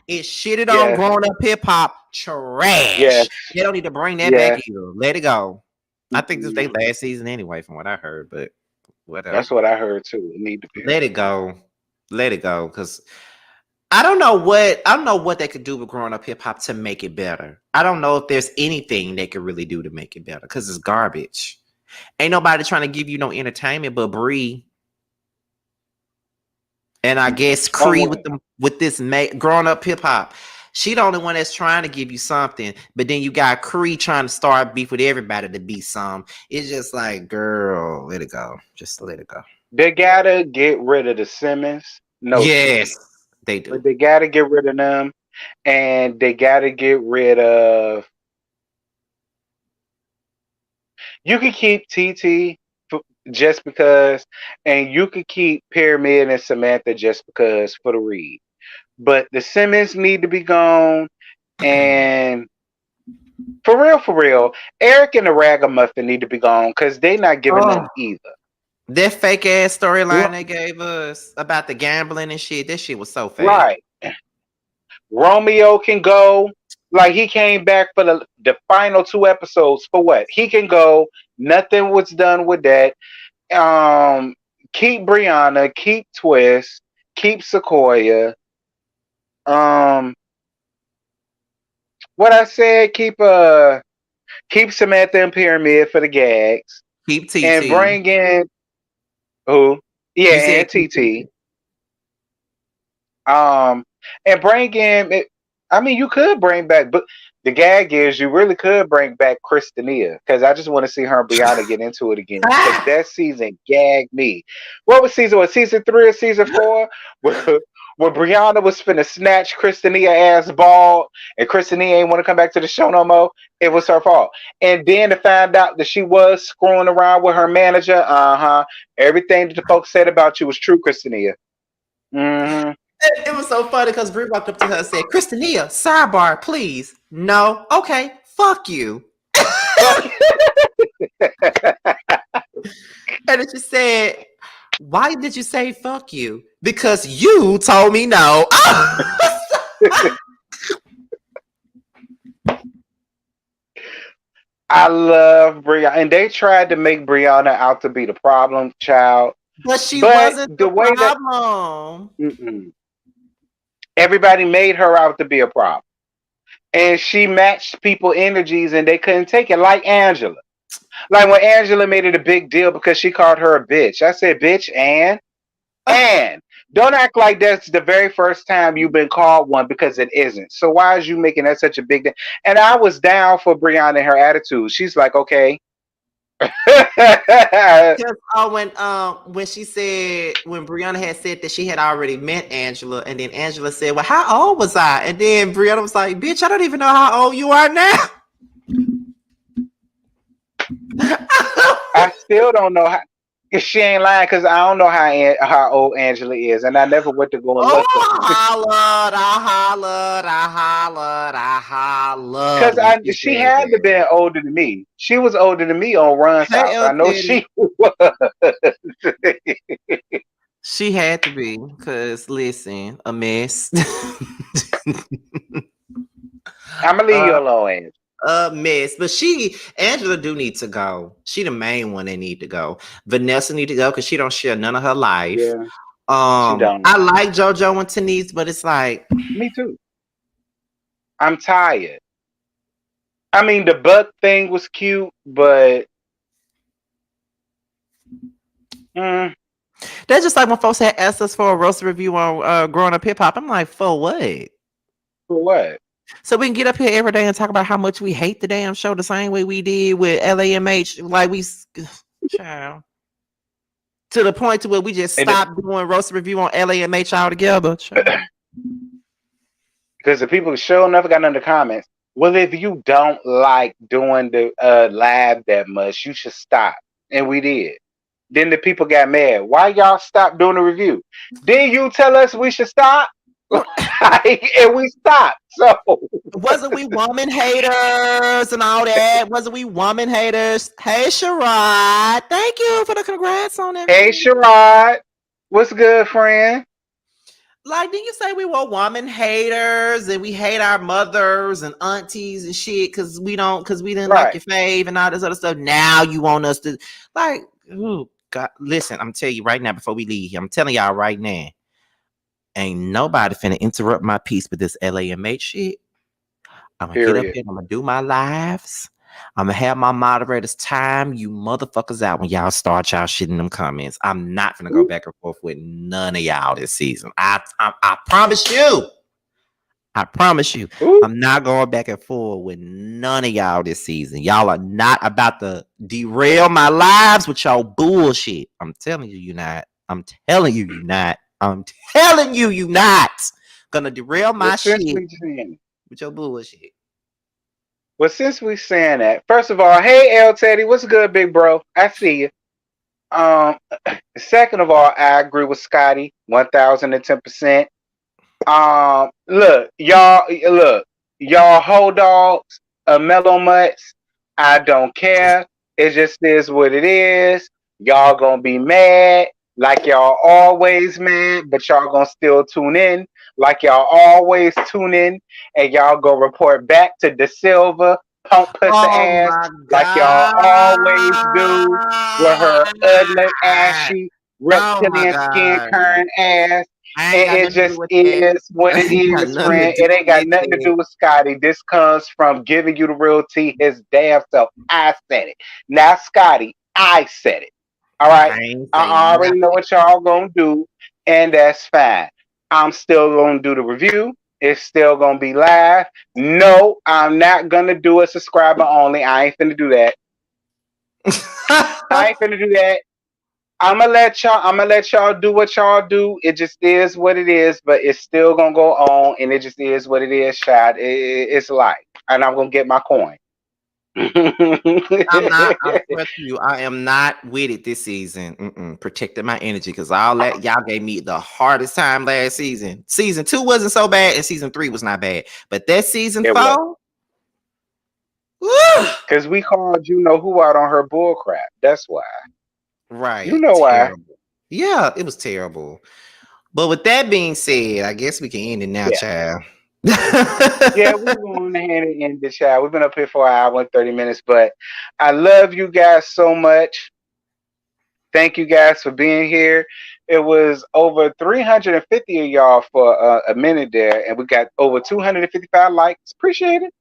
It's shitted on Yes. Grown Up Hip Hop. Trash. Yes. They don't need to bring that back Yes. either. Let it go. I think this is their Mhm. last season anyway, from what I heard, but That's whatever. what I heard too. It need to be. Let it go. Let it go. Because I don't know what they could do with Growing Up Hip Hop to make it better. I don't know if there's anything they could really do to make it better because it's garbage. Ain't nobody trying to give you no entertainment but Bree. And I guess Cree Someone. with this Growing Up Hip Hop. She the only one that's trying to give you something, but then you got Cree trying to start beef with everybody to be some. It's just like, girl, let it go. Just let it go. They gotta get rid of the Simmons. No Yes, shade. they But do. they gotta get rid of them. And they gotta get rid of. You can keep TT just because, and you could keep Pyramid and Samantha just because for the read. But the Simmons need to be gone. And for real, Eric and the Ragamuffin need to be gone because they not giving Oh, them either. that fake ass storyline Ro- they gave us about the gambling and shit. That shit was so fake. Right. Romeo can go. Like he came back for the final 2 episodes for what? He can go. Nothing was done with that. Keep Brianna, keep Twist, keep Sequoia. What I said, keep Samantha and Pyramid for the gags. Keep And TT. bring in who? Yeah, You said and keep TT. And bring in. I mean, you could bring back, but the gag is you really could bring back Christina because I just want to see her and Brianna get into it again because that season gagged me. What was season? What, season 3 or season 4? Where Brianna was finna snatch Christina ass ball and Christina ain't want to come back to the show no more. It was her fault. And then to find out that she was screwing around with her manager. Everything that the folks said about you was true, Christina. Mm-hmm. It was so funny because Brie walked up to her and said, Christina, sidebar, please. No. Okay. Fuck you. And then she said, why did you say fuck you? Because you told me no. I love Brianna. And they tried to make Brianna out to be the problem child. But she wasn't the way problem. Everybody made her out to be a problem. And she matched people's energies and they couldn't take it, like Angela. Like when Angela made it a big deal because she called her a bitch. I said, bitch, and don't act like that's the very first time you've been called one because it isn't. So why is you making that such a big deal? And I was down for Brianna and her attitude. She's like, okay. When she said, when Brianna had said that she had already met Angela, and then Angela said, well, how old was I? And then Brianna was like, bitch, I don't even know how old you are now. I still don't know how. She ain't lying because I don't know how old Angela is, and I never went to go and look. I hollered. Because she had to be older than me. She was older than me on Run's house. I know she was. She had to be, because listen, a mess. I'm gonna leave you alone, Angela. A mess, but Angela do need to go. She the main one that need to go. Vanessa need to go because she don't share none of her life. Yeah, she don't. I like JoJo and Tanise, but it's like me too. I'm tired. I mean, the Buck thing was cute, but that's just like when folks had asked us for a roast review on Growing Up Hip Hop. I'm like, for what? For what? So we can get up here every day and talk about how much we hate the damn show the same way we did with LAMH. Like child, to the point to where we just stopped doing roast review on LAMH altogether. Because the people sure enough got in the comments. Well, if you don't like doing the live that much, you should stop. And we did. Then the people got mad. Why y'all stop doing the review? Did you tell us we should stop? And we stopped. So wasn't we woman haters and all that? Wasn't we woman haters? Hey Sherrod, thank you for the congrats on it. Hey Sherrod, what's good, friend? Like, didn't you say we were woman haters and we hate our mothers and aunties and shit because we didn't like your fave and all this other stuff? Now you want us to like, ooh, God, listen, I'm telling you right now before we leave here, I'm telling y'all right now. Ain't nobody finna interrupt my piece with this LAMH shit. I'm gonna get up here, I'm gonna do my lives. I'm gonna have my moderators time you motherfuckers out when y'all start y'all shit in them comments. I'm not gonna go back and forth with none of y'all this season. I promise you. I promise you. I'm not going back and forth with none of y'all this season. Y'all are not about to derail my lives with y'all bullshit. I'm telling you, you're not. I'm telling you, you're not. I'm telling you, you're not gonna derail my shit with your bullshit. Well, since we saying that, first of all, hey L Teddy, what's good, big bro? I see you. Second of all, I agree with Scotty 1010%. Look, y'all hold dogs, mellow mutts. I don't care. It just is what it is. Y'all gonna be mad. Like y'all always mad, but y'all gonna still tune in. like y'all always tune in and y'all go report back to the Silva punk pussy Oh ass my like y'all always do with her ugly, God. ashy, Oh my reptilian skin God. current ass. I ain't And got it nothing to do just with that. is what it I ain't got is, nothing to friend. do It ain't got with nothing to that. do with Scotty. This comes from giving you the real tea his damn self. I said it. Not Scotty. I said it. All right. I ain't I saying already know nothing. what y'all gonna do, and that's fine. I'm still gonna do the review. It's still gonna be live. No, I'm not gonna do a subscriber only. I ain't finna do that. I ain't finna do that. I'm gonna let y'all do what y'all do. It just is what it is, but it's still gonna go on, and it just is what it is, child. It's life, and I'm gonna get my coin. I'm not. I'm trust you. I am not with it this season. Protecting my energy because all that y'all gave me the hardest time last season. Season 2 wasn't so bad, and season 3 was not bad. But that season It was 4, woo, because we called you know who out on her bull crap. That's why. You right, know why. terrible. Yeah, it was terrible. But with that being said, I guess we can end it now, Yeah. child. Yeah, we're going ahead and end this, child. We've been up here for an hour and 30 minutes, but I love you guys so much. Thank you guys for being here. It was over 350 of y'all for a minute there, and we got over 255 likes. Appreciate it.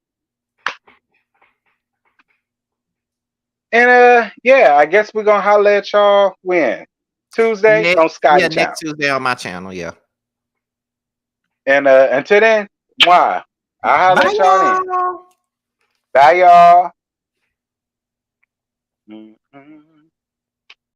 And yeah, I guess we're gonna holler at y'all when Tuesday on Scotty Channel. Next Tuesday on my channel. Yeah. And until then, mwah. I'll holler Bye, at y'all then. y'all. Bye, y'all. Mm-hmm.